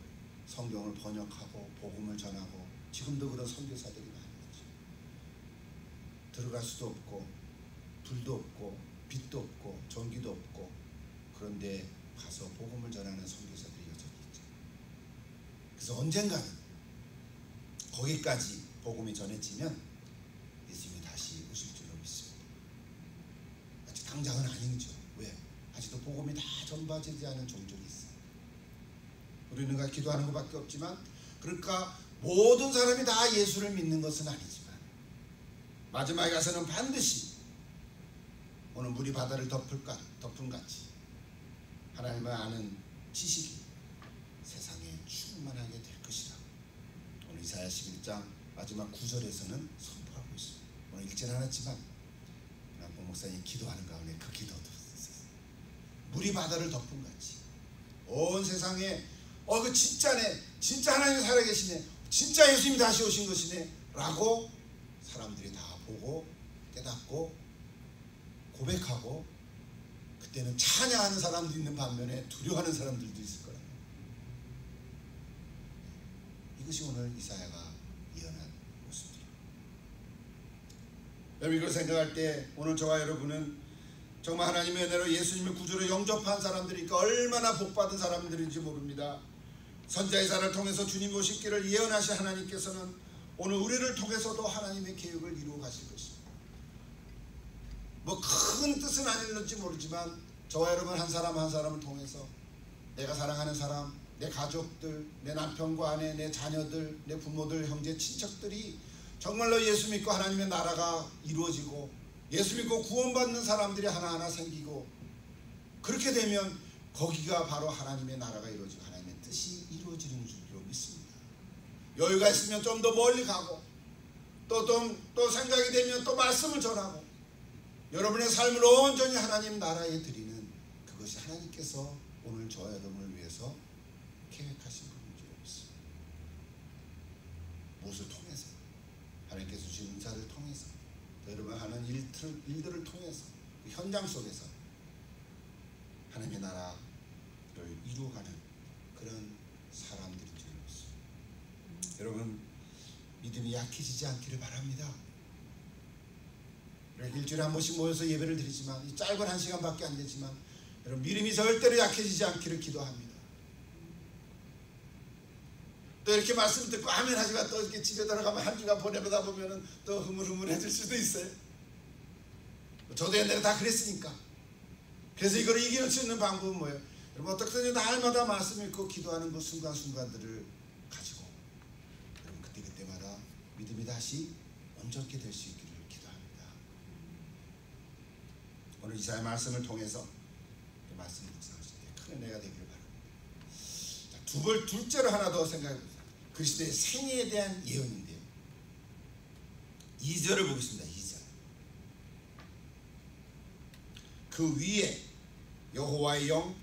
성경을 번역하고 복음을 전하고, 지금도 그런 선교사들이 많이 있죠. 들어갈 수도 없고 불도 없고 빛도 없고 전기도 없고 그런데 가서 복음을 전하는 선교사들이 여전히 있죠. 그래서 언젠가는 거기까지 복음이 전해지면 예수님이 다시 오실 줄로 믿습니다. 아직 당장은 아니죠. 왜? 아직도 복음이 다 전파되지 않은 종족이 있어요. 우리는 기도하는 것밖에 없지만, 그러니까 모든 사람이 다 예수를 믿는 것은 아니지만 마지막에 가서는 반드시 오늘 물이 바다를 덮은 같이 하나님을 아는 지식이 세상에 충만하게 될 것이라 오늘 이사야 11장 마지막 9절에서는 선포하고 있습니다. 오늘 읽지는 않았지만 목사님 기도하는 가운데 그 기도도 있었어요. 물이 바다를 덮은 같이 온 세상에 그 진짜네, 진짜 하나님이 살아계시네, 진짜 예수님이 다시 오신 것이네 라고 사람들이 다 보고 깨닫고 고백하고, 그때는 찬양하는 사람도 있는 반면에 두려워하는 사람들도 있을 거라고. 이것이 오늘 이사야가 예언한 모습이에요. 여러분 이걸 생각할 때 오늘 저와 여러분은 정말 하나님의 은혜로 예수님의 구주로 영접한 사람들이니까 얼마나 복받은 사람들인지 모릅니다. 선지자 이사야를 통해서 주님 오실 길을 예언하신 하나님께서는 오늘 우리를 통해서도 하나님의 계획을 이루어 가실 것입니다. 뭐 큰 뜻은 아닐지 모르지만 저와 여러분 한 사람 한 사람을 통해서 내가 사랑하는 사람, 내 가족들, 내 남편과 아내, 내 자녀들, 내 부모들, 형제, 친척들이 정말로 예수 믿고 하나님의 나라가 이루어지고 예수 믿고 구원받는 사람들이 하나하나 생기고, 그렇게 되면 거기가 바로 하나님의 나라가 이루어지고 하나님의 뜻이 이루어지는 줄로 믿습니다. 여유가 있으면 좀 더 멀리 가고 또 생각이 되면 또 말씀을 전하고 여러분의 삶을 온전히 하나님 나라에 드리는, 그것이 하나님께서 오늘 저와 여러분을 위해서 계획하신 것인 줄 믿습니다. 무엇을 통해서? 하나님께서 주신 은사를 통해서, 여러분 하는 일들을 통해서, 그 현장 속에서 하나님의 나라를 이루어가는 그런 사람들인 줄 믿습니다. 여러분 믿음이 약해지지 않기를 바랍니다. 일주일에 한 번씩 모여서 예배를 드리지만 이 짧은 1시간밖에 안 되지만 여러분 믿음이 절대로 약해지지 않기를 기도합니다. 또 이렇게 말씀 듣고 아멘 하지만 또 이렇게 집에 들어가면 한 주간 보내다 보면은 또 흐물흐물해질 수도 있어요. 저도 옛날에 다 그랬으니까. 그래서 이걸 이길 수 있는 방법은 뭐예요? 여러분 어떻게든 날마다 말씀 읽고 기도하는 그 순간순간들을 가지고 여러분 그때그때마다 믿음이 다시 온전케 될 수 있기를 기도합니다. 오늘 이사야 말씀을 통해서 그 말씀 묵상하실 때 큰 은혜가 되기를 바랍니다. 둘째로 하나 더 생각해 보세요. 그리스도의 생애에 대한 예언인데요. 2절을 보겠습니다. 2절. 그 위에 여호와의 영,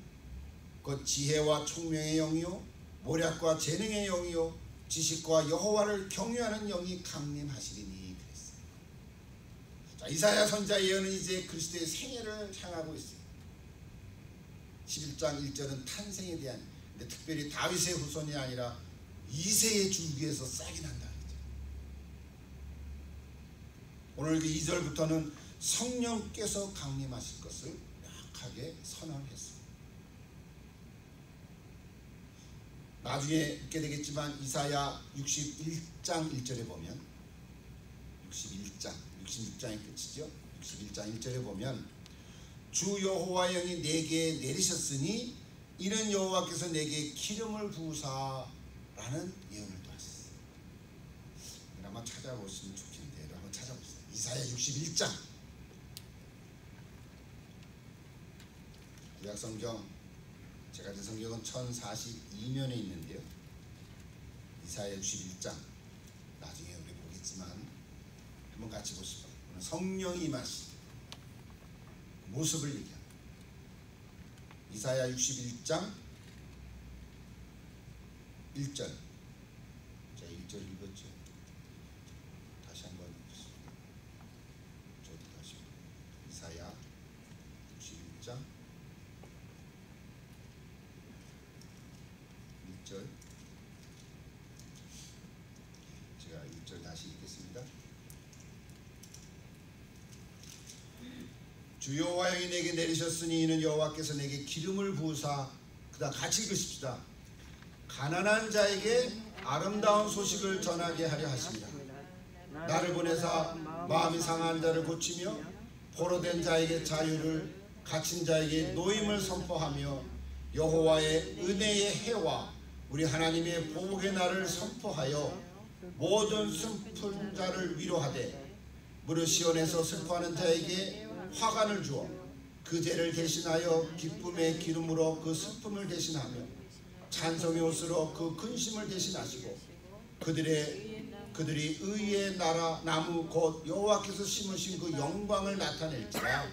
그 지혜와 총명의 영이요 모략과 재능의 영이요 지식과 여호와를 경외하는 영이 강림하시리니 그랬어요. 자, 이사야 선지자 예언은 이제 그리스도의 생애를 향하고 있어요. 11장 1절은 탄생에 대한, 근데 특별히 다윗의 후손이 아니라 이새의 줄기에서 싹이 난다. 오늘 그 2절부터는 성령께서 강림하실 것을 명확하게 선언했습니다. 나중에 읽게 되겠지만 이사야 61장 1절에 보면 66장이 끝이죠. 61장 1절에 보면 주 여호와 영이 내게 내리셨으니 이는 여호와께서 내게 기름을 부으사라는 예언을 또 하셨어요. 한번 찾아보시면 좋겠는데 한번 찾아보세요. 이사야 61장. 구약성경, 제가 가진 성경은 1042면에 있는데요. 이사야 61장 나중에 우리 보겠지만 한번 같이 보시죠. 오늘 성령이 임하신 모습을 얘기합니다. 이사야 61장 1절. 자, 1절 읽었죠. 다시 한번 읽겠습니다. 저도 다시 이사야 61장 1절. 제가 1절 다시 읽겠습니다. 주 여호와 영이 내게 내리셨으니 이는 여호와께서 내게 기름을 부으사, 그다음 같이 읽으십시다. 가난한 자에게 아름다운 소식을 전하게 하려 하십니다. 나를 보내사 마음이 상한 자를 고치며 포로된 자에게 자유를, 갇힌 자에게 노임을 선포하며 여호와의 은혜의 해와 우리 하나님의 보복의 날을 선포하여 모든 슬픈 자를 위로하되 무릇 시온에서 슬퍼하는 자에게 화관을 주어 그 죄를 대신하여 기쁨의 기름으로 그 슬픔을 대신하며 찬송의 옷으로 그 근심을 대신하시고 그들의 그들이 의의 나라 나무 곧 여호와께서 심으신 그 영광을 나타낼지라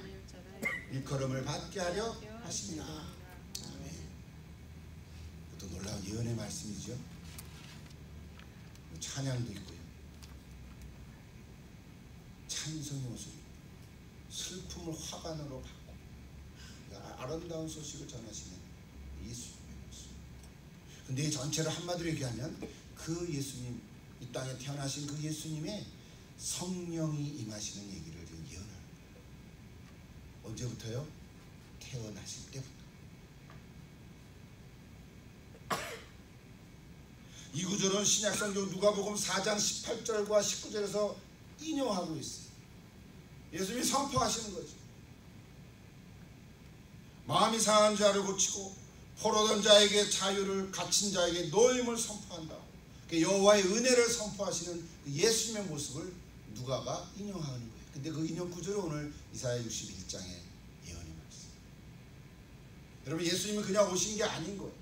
일컬음을 받게 하려 하십니다. 아멘. 또 놀라운 예언의 말씀이죠. 찬양도 있고요, 찬송의 모습, 슬픔을 화관으로 바꾸고 아름다운 소식을 전하시는 예수님의 모습. 근데 이 전체를 한마디로 얘기하면 그 예수님, 이 땅에 태어나신 그 예수님의 성령이 임하시는 얘기를 지금 예언하는 거예요. 언제부터요? 태어나실 때부터. 이 구절은 신약성경 누가복음 4장 18절과 19절에서 인용하고 있어요. 예수님이 선포하시는 거죠. 마음이 상한 자를 고치고 포로된 자에게 자유를, 갇힌 자에게 노임을 선포한다. 여호와의 은혜를 선포하시는 예수님의 모습을 누가가 인용하는 거예요. 근데 그 인용 구절은 오늘 이사야 61장의 예언의 말씀. 여러분, 예수님은 그냥 오신 게 아닌 거예요.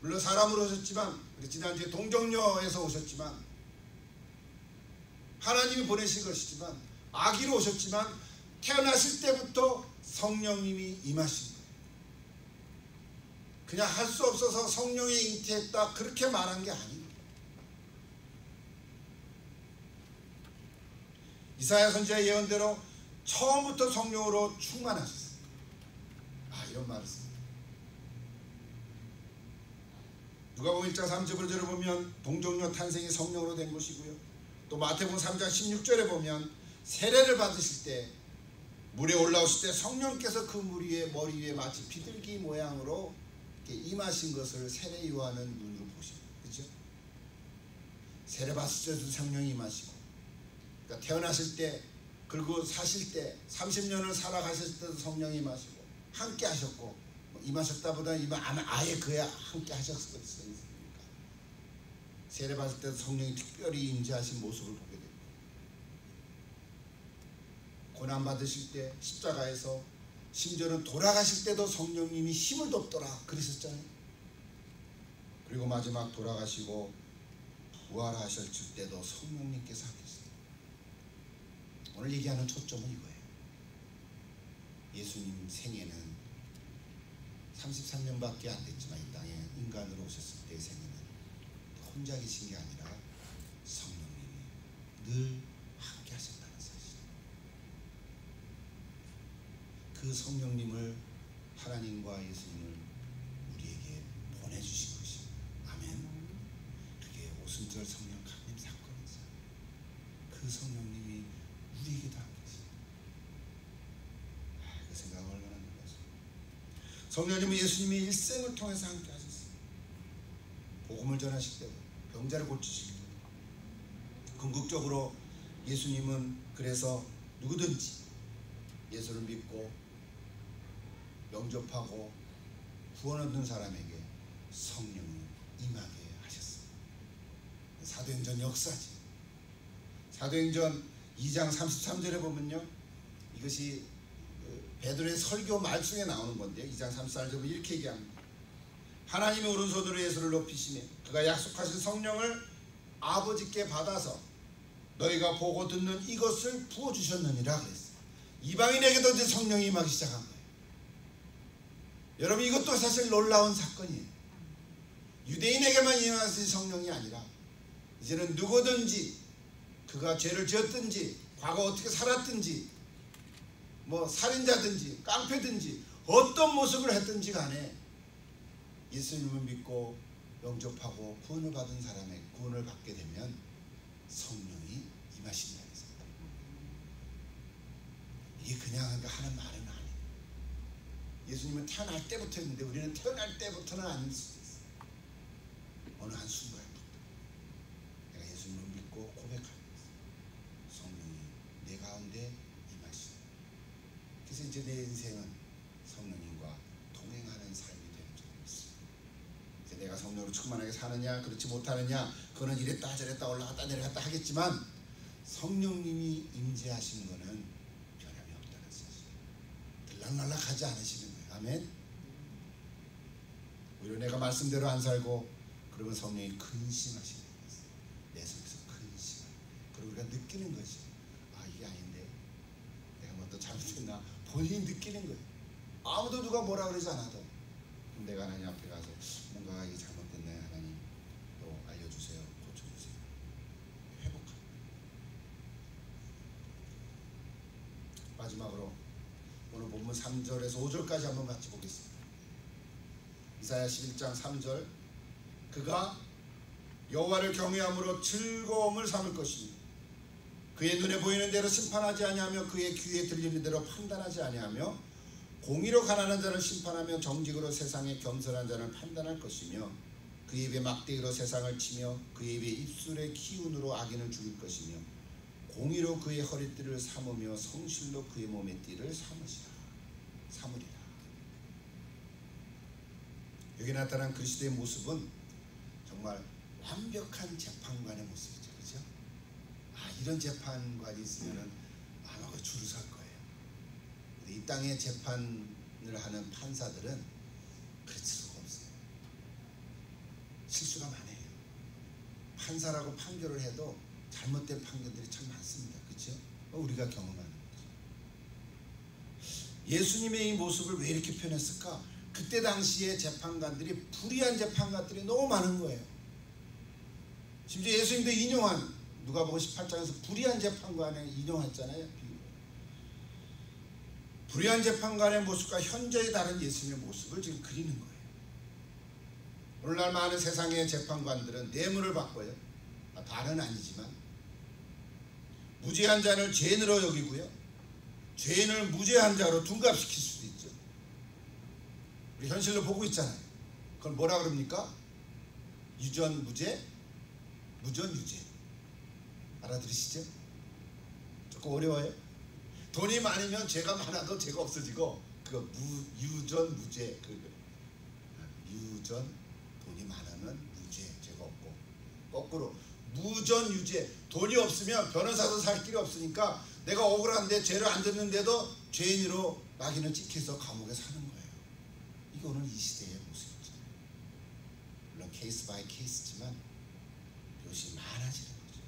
물론 사람으로 오셨지만, 우리 지난주에 동정녀에서 오셨지만, 하나님이 보내신 것이지만, 아기로 오셨지만, 태어나실 때부터 성령님이 임하신 거예요. 그냥 할 수 없어서 성령이 잉태했다 그렇게 말한 게 아니에요. 이사야 선지자의 예언대로 처음부터 성령으로 충만하셨어요. 이런 말을 씁니다. 누가복음 1장 3절을 보면 동정녀 탄생이 성령으로 된 것이고요. 또 마태복음 3장 16절에 보면 세례를 받으실 때, 물에 올라오실 때 성령께서 그 물 위에, 머리 위에 마치 비둘기 모양으로 임하신 것을 세례 요한은 눈으로 보십니다. 그렇죠? 세례 받으실 때도 성령이 임하시고, 그러니까 태어나실 때, 그리고 사실 때 30년을 살아가실 때도 성령이 임하시고 함께 하셨고, 임하셨다보다 아예 그야 함께 하셨으니까 세례 받을 때도 성령이 특별히 임재하신 모습을 보게 됩니다. 고난 받으실 때 십자가에서, 심지어는 돌아가실 때도 성령님이 힘을 돕더라 그러셨잖아요. 그리고 마지막 돌아가시고 부활하실 때도 성령님께서 하셨어요. 오늘 얘기하는 초점은 이거예요. 예수님 생애는 33년밖에 안 됐지만, 이 땅에 인간으로 오셨을 때의 생애는 혼자 계신 게 아니라 성령님이 늘 함께 하셨다는 사실. 그 성령님을, 하나님과 예수님을 우리에게 보내주신 것입니다. 아멘. 그게 오순절 성령 강림 사건이죠. 그 성령님이 우리에게도 함께 하십니다. 그 생각을 얼마나 놀랐어요. 성령님은 예수님이 일생을 통해서 함께 하셨어요. 복음을 전하실 때도, 병자를 고치실 때도. 궁극적으로 예수님은 그래서 누구든지 예수를 믿고 영접하고 구원 얻는 사람에게 성령을 임하게 하셨어요. 사도행전 역사지. 사도행전 2장 33절에 보면요, 이것이 베드로의 설교 말씀에 나오는 건데, 2장 34절에 보면 이렇게 얘기합니다. 하나님의 오른손으로 예수를 높이시며 그가 약속하신 성령을 아버지께 받아서 너희가 보고 듣는 이것을 부어주셨느니라 그랬어요. 이방인에게도 이제 성령이 임하기 시작한 거예요. 여러분, 이것도 사실 놀라운 사건이에요. 유대인에게만 임하신 성령이 아니라 이제는 누구든지, 그가 죄를 지었든지 과거 어떻게 살았든지, 살인자든지 깡패든지 어떤 모습을 했든지 간에 예수님을 믿고 영접하고 구원을 받은 사람에게, 구원을 받게 되면 성령이 임하신다는 것입니다. 이게 그냥 하는 말은 아니에요. 예수님은 태어날 때부터 있는데 우리는 태어날 때부터는 아닐 수도 있어요. 어느 한순간부터 내가 예수님을 믿고 고백하면서 성령이 내 가운데 임하시다. 그래서 이제 내 인생은 성령님과 동행하는 삶이 되는 줄로 믿습니다. 이제 내가 성령으로 충만하게 사느냐 그렇지 못하느냐, 그거는 이랬다 저랬다 올라갔다 내려갔다 하겠지만, 성령님이 임재하시는 것은 변함이 없다는 사실. 들락날락하지 않으시는 거예요. 아멘. 오히려 내가 말씀대로 안 살고 그러면 성령이 근심하시는 거예요. 내 속에서 근심하는 거예요. 우리가 느끼는 거지. 아, 이게 아닌데 내가 뭐 또 잘못했나 본인이 느끼는 거예요. 아무도 누가 뭐라 그러지 않아도 내가 하나님 앞에 가서 뭔가 이게 잘못됐네, 하나님 또 알려주세요, 고쳐주세요, 회복합니다. 마지막으로 오늘 본문 3절에서 5절까지 한번 같이 보겠습니다. 이사야 11장 3절, 그가 여호와를 경외함으로 즐거움을 삼을 것이니 그의 눈에 보이는 대로 심판하지 아니하며 그의 귀에 들리는 대로 판단하지 아니하며 공의로 가난한 자를 심판하며 정직으로 세상에 겸손한 자를 판단할 것이며 그의 입에 막대기로 세상을 치며 그의 입에 입술의 기운으로 악인을 죽일 것이며 공의로 그의 허리띠를 삼으며 성실로 그의 몸의 띠를 삼으리라. 여기 나타난 그리스도의 모습은 정말 완벽한 재판관의 모습이죠. 그죠? 아, 이런 재판관이 있으면 아마 그 줄을 설 거예요. 근데 이 땅의 재판을 하는 판사들은 그럴 수가 없어요. 실수가 많아요. 판사라고 판결을 해도 잘못된 판결들이 참 많습니다. 그렇죠? 우리가 경험하는 거죠. 예수님의 이 모습을 왜 이렇게 표현했을까? 그때 당시에 재판관들이 불의한 재판관들이 너무 많은 거예요. 심지어 예수님도 인용한, 누가복음 18장에서 불의한 재판관을 인용했잖아요. 불의한 재판관의 모습과 현저히 다른 예수님의 모습을 지금 그리는 거예요. 오늘날 많은 세상의 재판관들은 뇌물을 받고요. 다는 아니지만 무죄한 자를 죄인으로 여기고요, 죄인을 무죄한 자로 둔갑시킬 수도 있죠. 우리 현실로 보고 있잖아요. 그걸 뭐라 그럽니까? 유전 무죄, 무전 유죄. 알아들으시죠? 조금 어려워요. 돈이 많으면 죄가 많아도 죄가 없어지고, 그거 유전 무죄. 유전, 돈이 많으면 무죄, 죄가 없고, 거꾸로 무전 유죄. 돈이 없으면 변호사도 살 길이 없으니까 내가 억울한데 죄를 안 졌는데도 죄인으로 낙인을 찍혀서 감옥에 사는 거예요. 이게 오늘 이 시대의 모습이죠. 물론 케이스 바이 케이스지만 이것이 많아지는 거죠.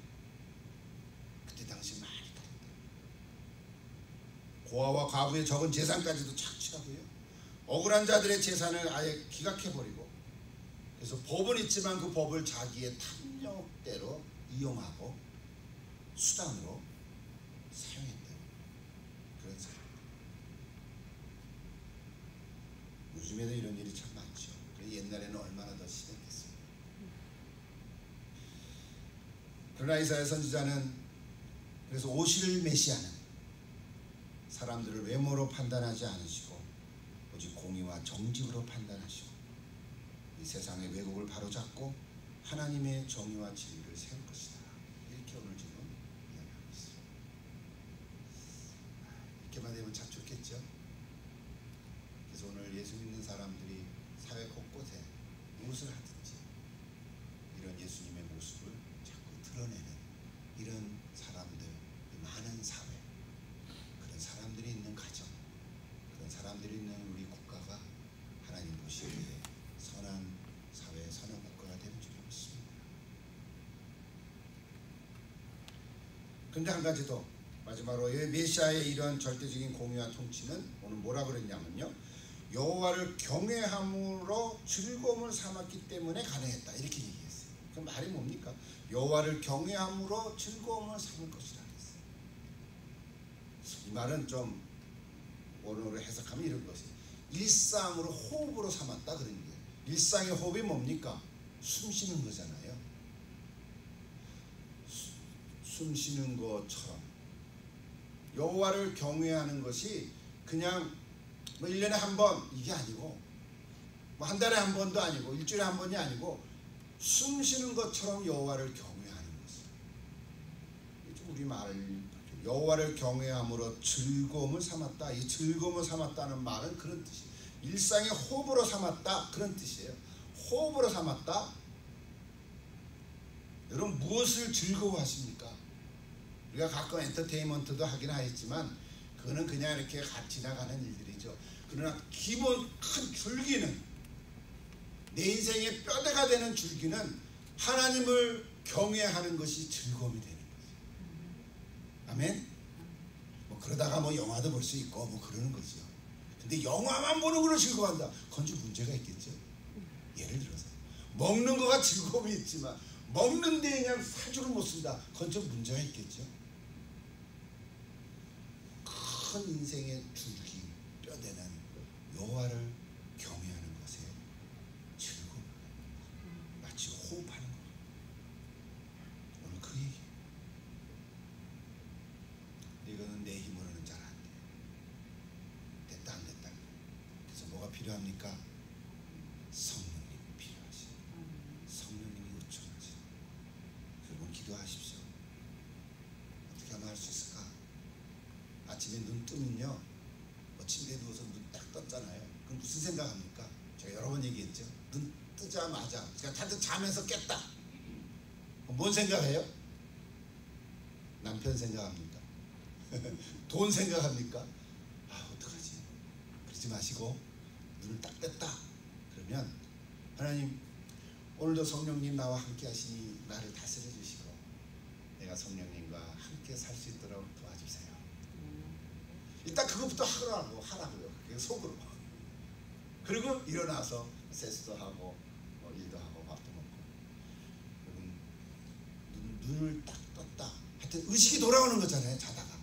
그때 당시 많이 그랬다. 고아와 과부의 적은 재산까지도 착취하고요, 억울한 자들의 재산을 아예 기각해버리고, 그래서 법은 있지만 그 법을 자기의 탐욕대로 이용하고 수단으로 사용했던 그런 사람. 요즘에도 이런 일이 참 많죠. 옛날에는 얼마나 더 심했겠습니까? 그러나 이사야 선지자는 그래서 오실 메시아는 사람들을 외모로 판단하지 않으시고 오직 공의와 정직으로 판단하시고 이 세상의 왜곡을 바로잡고 하나님의 정의와 진리를 세울 것이다. 이렇게 오늘 지금 이야기하고 있습니다. 이렇게만 되면 참 좋겠죠. 그래서 오늘 예수 믿는 사람들이 사회 곳곳에 무엇을 하든지 이런 예수님의 모습을 자꾸 드러내는 이런 사람들, 많은 사회, 그런 사람들이 있는 가정, 그런 사람들이 있는 우리 국가가 하나님 보시기에 선한 사회, 선한 국가가 되는 줄 믿습니다. 그런데 한 가지 더, 마지막으로 메시아의 이런 절대적인 공의와 통치는 오늘 뭐라 그랬냐면요, 여호와를 경외함으로 즐거움을 삼았기 때문에 가능했다, 이렇게 얘기했어요. 그 말이 뭡니까? 여호와를 경외함으로 즐거움을 삼을 것이라 했어요. 이 말은 좀 원어로 해석하면 이런 것이에요. 일상으로 호흡으로 삼았다, 그런 거예요. 일상의 호흡이 뭡니까? 숨 쉬는 거잖아요. 숨 쉬는 것처럼 여호와를 경외하는 것이 그냥 뭐 1년에 한 번 이게 아니고, 뭐 한 달에 한 번도 아니고, 일주일에 한 번이 아니고, 숨 쉬는 것처럼 여호와를 경외하는 것이에요. 우리 말, 여호와를 경외함으로 즐거움을 삼았다. 이 즐거움을 삼았다는 말은 그런 뜻이에요. 일상의 호흡으로 삼았다, 그런 뜻이에요. 호흡으로 삼았다. 여러분 무엇을 즐거워하십니까? 우리가 가끔 엔터테인먼트도 하긴 하겠지만 그거는 그냥 이렇게 지나가는 일들이죠. 그러나 기본 큰 줄기는, 내 인생의 뼈대가 되는 줄기는 하나님을 경외하는 것이 즐거움이 되는 거죠. 아멘. 뭐 그러다가 뭐 영화도 볼 수 있고 뭐 그러는 거죠. 근데 영화만 보는 걸로 즐거워한다. 그건 좀 문제가 있겠죠. 예를 들어서 먹는 거가 즐거움이 있지만 먹는데 그냥 사주를 못 쓴다. 그건 좀 문제가 있겠죠. 큰 인생의 줄기 뼈대는 여호와를 경외하는 것에 즐거움, 마치 호흡하는 것. 오늘 그 얘기. 이거는 내 힘으로는 잘 안 돼. 됐다 안 됐다. 그래서 뭐가 필요합니까? 성령님이 필요하시. 성령님이 요청하시. 여러분 기도하십시오. 어떻게 하면 할 수 있을까? 아침에 눈 뜨면요, 뭐 침대에 누워서 눈 딱 떴잖아요. 그럼 무슨 생각합니까? 제가 여러 번 얘기했죠. 눈 뜨자마자 제가 다들 잠에서 깼다. 뭔 생각해요? 남편 생각합니까? 돈 생각합니까? 아, 어떡하지? 그러지 마시고 눈을 딱 뗐다. 그러면 하나님, 오늘도 성령님 나와 함께 하시니 나를 다스려 주시고 내가 성령님과 함께 살 수 있도록 도와주세요. 일단 그것부터 하라고요. 그게 속으로. 그리고 일어나서 세수도 하고 뭐 일도 하고 밥도 먹고. 눈을 딱 떴다. 하여튼 의식이 돌아오는 거잖아요. 자다가.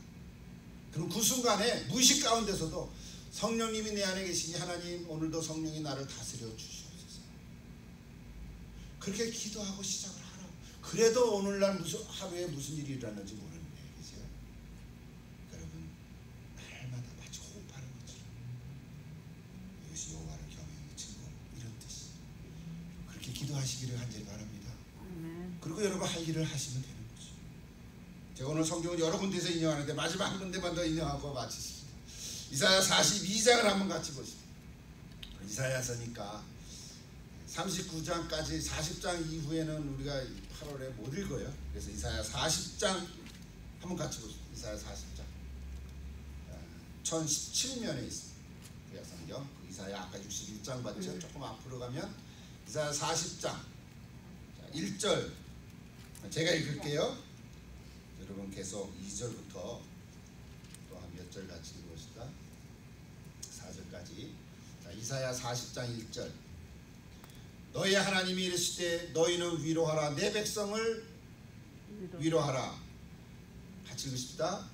그럼 그 순간에 무의식 가운데서도 성령님이 내 안에 계시니 하나님, 오늘도 성령이 나를 다스려 주시옵소서. 그렇게 기도하고 시작을 하라고. 그래도 오늘날 하루에 무슨 일이 일어났는지 모르는데, 그죠? 여러분, 날마다 마치 호흡하는 것처럼 이것이 여호와를 경외하는 증거, 이런 뜻이. 그렇게 기도하시기를 간절히 바랍니다. 그리고 여러분 할 일을 하시면 되는 거죠. 제가 오늘 성경을 여러 군데에서 인용하는데 마지막 한 군데만 더 인용하고 마치십니다. 이사야 42장을 한번 같이 보시죠. 이사야서니까 39장까지 40장 이후에는 우리가 8월에 못 읽어요. 그래서 이사야 40장 한번 같이 보시죠. 이사야 40장 1017면에 있습니다. 구약성경. 이사야 아까 61장 봤죠? 조금 앞으로 가면 이사야 40장 1절 제가 읽을게요. 여러분 계속 2절부터 또 한 몇 절 같이 읽어봅시다. 4절까지. 자, 이사야 40장 1절. 너희 하나님이 이르시되 너희는 위로하라. 내 백성을 위로하라. 같이 읽읍시다.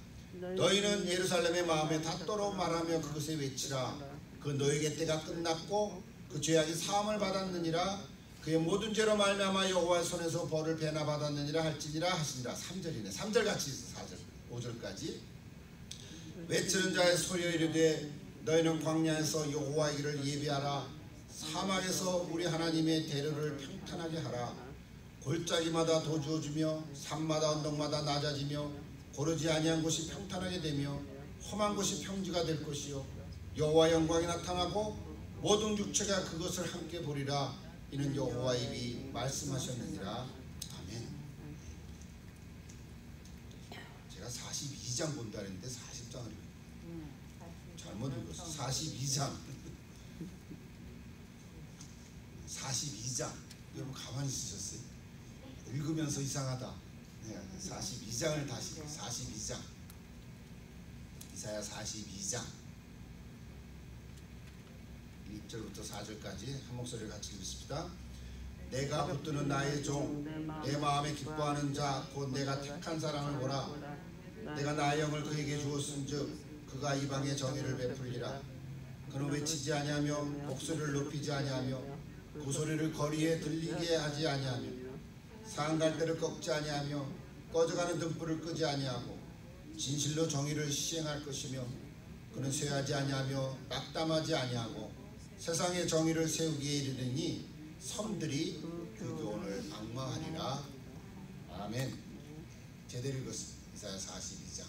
너희는 예루살렘의 마음에 닷도로 말하며 그것에 외치라. 그 너희에게 때가 끝났고 그 죄악이 사함을 받았느니라. 그의 모든 죄로 말미암아 여호와의 손에서 벌을 배나 받았느니라 할지니라 하시니라. 3절이네. 3절 같이 있어. 4절 5절까지. 외치는 자의 소리여 이르되 너희는 광야에서 여호와의 길을 예비하라. 사막에서 우리 하나님의 대로를 평탄하게 하라. 골짜기마다 도주어주며 산마다 언덕마다 낮아지며 고르지 아니한 곳이 평탄하게 되며 험한 곳이 평지가 될 것이요 여호와 영광이 나타나고 모든 육체가 그것을 함께 보리라. 이는 여호와의 입이 말씀하셨느니라. 아멘. 제가 42장 본다 했는데 40장을 잘못 읽었어. 42장 42장. 여러분 가만히 있으셨어요? 읽으면서 이상하다. 네, 42장을 다시 42장 이사야 42장 1절부터 4절까지 한 목소리를 같이 읽습니다. 내가 붙드는 나의 종 내 마음에 기뻐하는 자 곧 내가 택한 사람을 보라. 내가 나의 영을 그에게 주었은즉 그가 이방의 정의를 베풀리라. 그는 외치지 아니하며 목소리를 높이지 아니하며 그 소리를 거리에 들리게 하지 아니하며 상갈대를 꺾지 아니하며 꺼져가는 등불을 끄지 아니하고 진실로 정의를 시행할 것이며 그는 쇠하지 아니하며 낙담하지 아니하고 세상의 정의를 세우기에 이르더니 섬들이 그 교훈을 악망하리라. 아멘. 제대로 읽었습니다. 이사야 42장.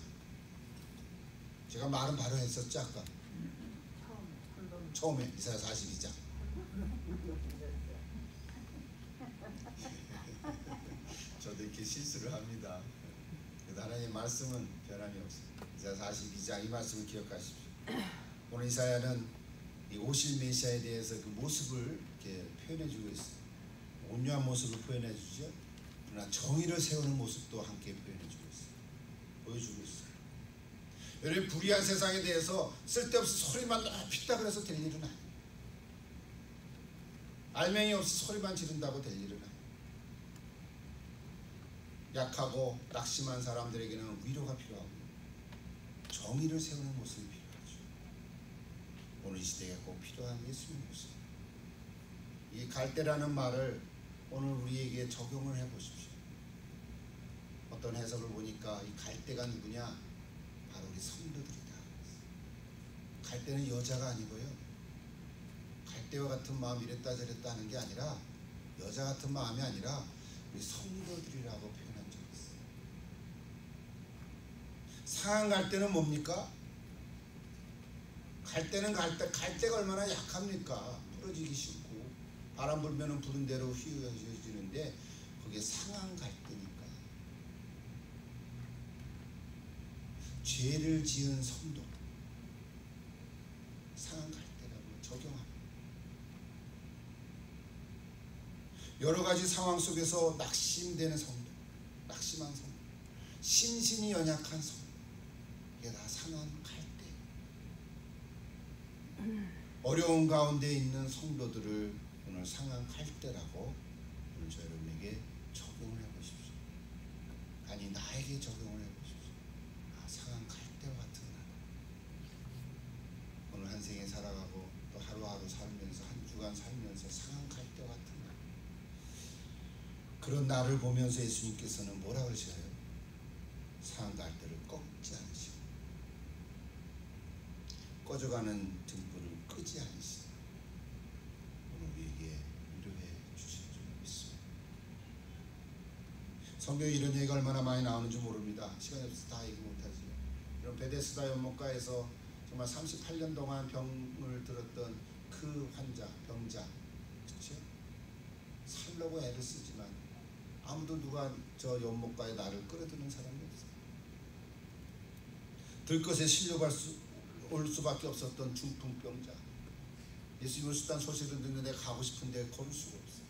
제가 말은 바로 했었죠 아까. 처음에 이사야 42장. 저도 이렇게 실수를 합니다. 그래도 하나님의 말씀은 변함이 없습니다. 이사야 42장 이 말씀을 기억하십시오. 오늘 이사야는 이 오실 메시아에 대해서 그 모습을 이렇게 표현해주고 있어요. 온유한 모습을 표현해주죠. 그러나 정의를 세우는 모습도 함께 표현해주고 있어요. 보여주고 있어요. 여러분, 불의한 세상에 대해서 쓸데없이 소리만 높이다 그래서 될 일은 아니에요. 알맹이 없이 소리만 지른다고 될 일은 아니에요. 약하고 낙심한 사람들에게는 위로가 필요하고 정의를 세우는 모습이 필요하죠. 오늘 이 시대에 꼭 필요한 예수님의 모습. 이 갈대라는 말을 오늘 우리에게 적용을 해보십시오. 어떤 해석을 보니까 이 갈대가 누구냐? 바로 우리 성도들이다. 갈대는 여자가 아니고요, 갈대와 같은 마음 이랬다 저랬다 하는 게 아니라, 여자 같은 마음이 아니라 우리 성도들이라고 표현한 적이 있어요. 상한 갈대는 뭡니까? 갈대는 갈대가 얼마나 약합니까? 부러지기 쉽고 바람 불면은 부른 대로 휘어지는데 그게 상한 갈대니까. 죄를 지은 성도, 상한 갈대라고 적용합니다. 여러 가지 상황 속에서 낙심되는 성도, 낙심한 성도, 신신이 연약한 성도, 이게 다 상한 갈대. 어려운 가운데 있는 성도들을 오늘 상한 갈대라고 오늘 저 여러분에게 적용을 해보십시오. 아니, 나에게 적용을 해보십시오. 아, 상한 갈대와 같은 나. 오늘 한 생에 살아가고 또 하루하루 살면서 한 주간 살면서 상한 갈대와 같은 나. 그런 나를 보면서 예수님께서는 뭐라 그러셔요? 상한 갈대를 꺾지 않으시고 꺼져가는 등불을 끄지 않으시고 오늘 우리에게 위로해 주실 줄 믿습니다. 성경에 이런 얘기가 얼마나 많이 나오는지 모릅니다. 시간이 없어서 다 얘기 못하지만, 이런 베데스다 연못가에서 정말 38년 동안 병을 들었던 그 환자, 병자, 그렇죠? 살려고 애를 쓰지만 아무도 누가 저 연못가에 나를 끌어들이는 사람이 없어요. 들것에 올 수밖에 없었던 중풍병자, 예수님을 수단 소식을 듣는데 가고 싶은데 걸을 수가 없어요.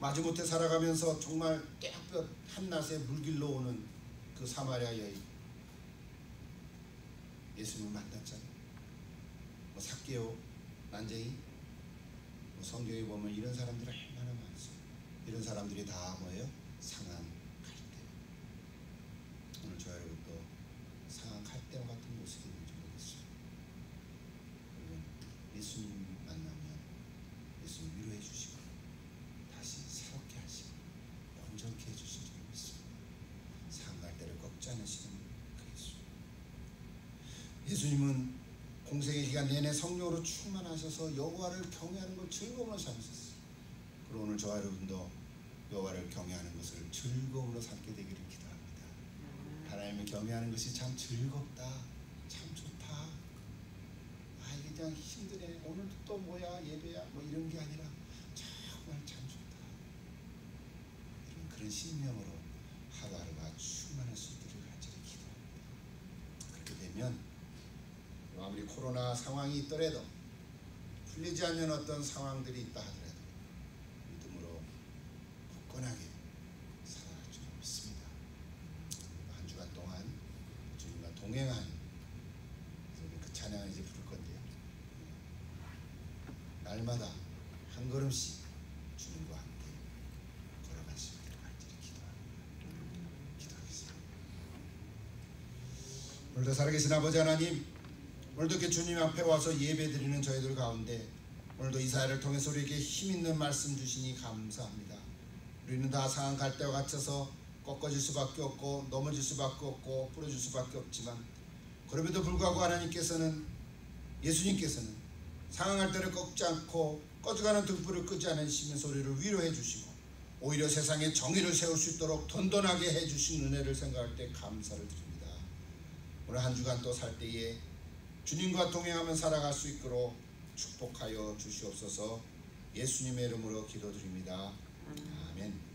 마지못해 살아가면서 정말 떼약볕 한낮에 물길로 오는 그 사마리아 여인, 예수님을 만났잖아요. 뭐 삭개오, 난쟁이, 뭐 성경에 보면 이런 사람들이 얼마나 많습니다. 이런 사람들이 다 뭐예요? 상한 갈대. 오늘 저 여러분도 상한 갈대와 같은 모습이 있는지 모르겠어요. 여러분, 예수님 만나면 예수님 위로해 주시고 다시 새롭게 하시고 온전케 해주실 줄 믿습니다. 상한 갈대를 꺾지 않으시는 그 예수. 예수님은 공생의 기간 내내 성령으로 충만하셔서 여호와를 경외하는 걸 즐거움으로 삼으셨어요. 그리고 오늘 저와 여러분도 여호와를 경외하는 것을 즐거움으로 삼게 되기를 기도합니다. 하나님을 경외하는 것이 참 즐겁다, 참 좋다. 아, 이게 그냥 힘드네, 오늘도 또 뭐야, 예배야, 뭐 이런 게 아니라 정말 참 좋다. 이런 그런 심령으로 하루하루가 충만할 수 있기를 간절히 기도합니다. 그렇게 되면 아무리 코로나 상황이 있더라도, 풀리지 않는 어떤 상황들이 있다 하더라도 믿음으로 굳건하게 살아갈 줄 믿습니다. 한 주간 동안 주님과 동행한, 그 찬양을 이제 부를 건데요, 날마다 한 걸음씩 주님과 함께 걸어갈 수 있기를 간절히 기도합니다. 기도하겠습니다. 오늘도 살아계신 아버지 하나님, 오늘도 이렇게 주님 앞에 와서 예배드리는 저희들 가운데 오늘도 이사야를 통해서 우리에게 힘있는 말씀 주시니 감사합니다. 우리는 다 상한 갈대와 갇혀서 꺾어질 수밖에 없고 넘어질 수밖에 없고 부러질 수밖에 없지만, 그럼에도 불구하고 하나님께서는, 예수님께서는 상한 갈대를 꺾지 않고 꺼져가는 등불을 끄지 않으시면서 우리를 위로해 주시고 오히려 세상에 정의를 세울 수 있도록 든든하게 해주신 은혜를 생각할 때 감사를 드립니다. 오늘 한 주간 또 살 때에 주님과 동행하며 살아갈 수 있도록 축복하여 주시옵소서. 예수님의 이름으로 기도드립니다. 아멘.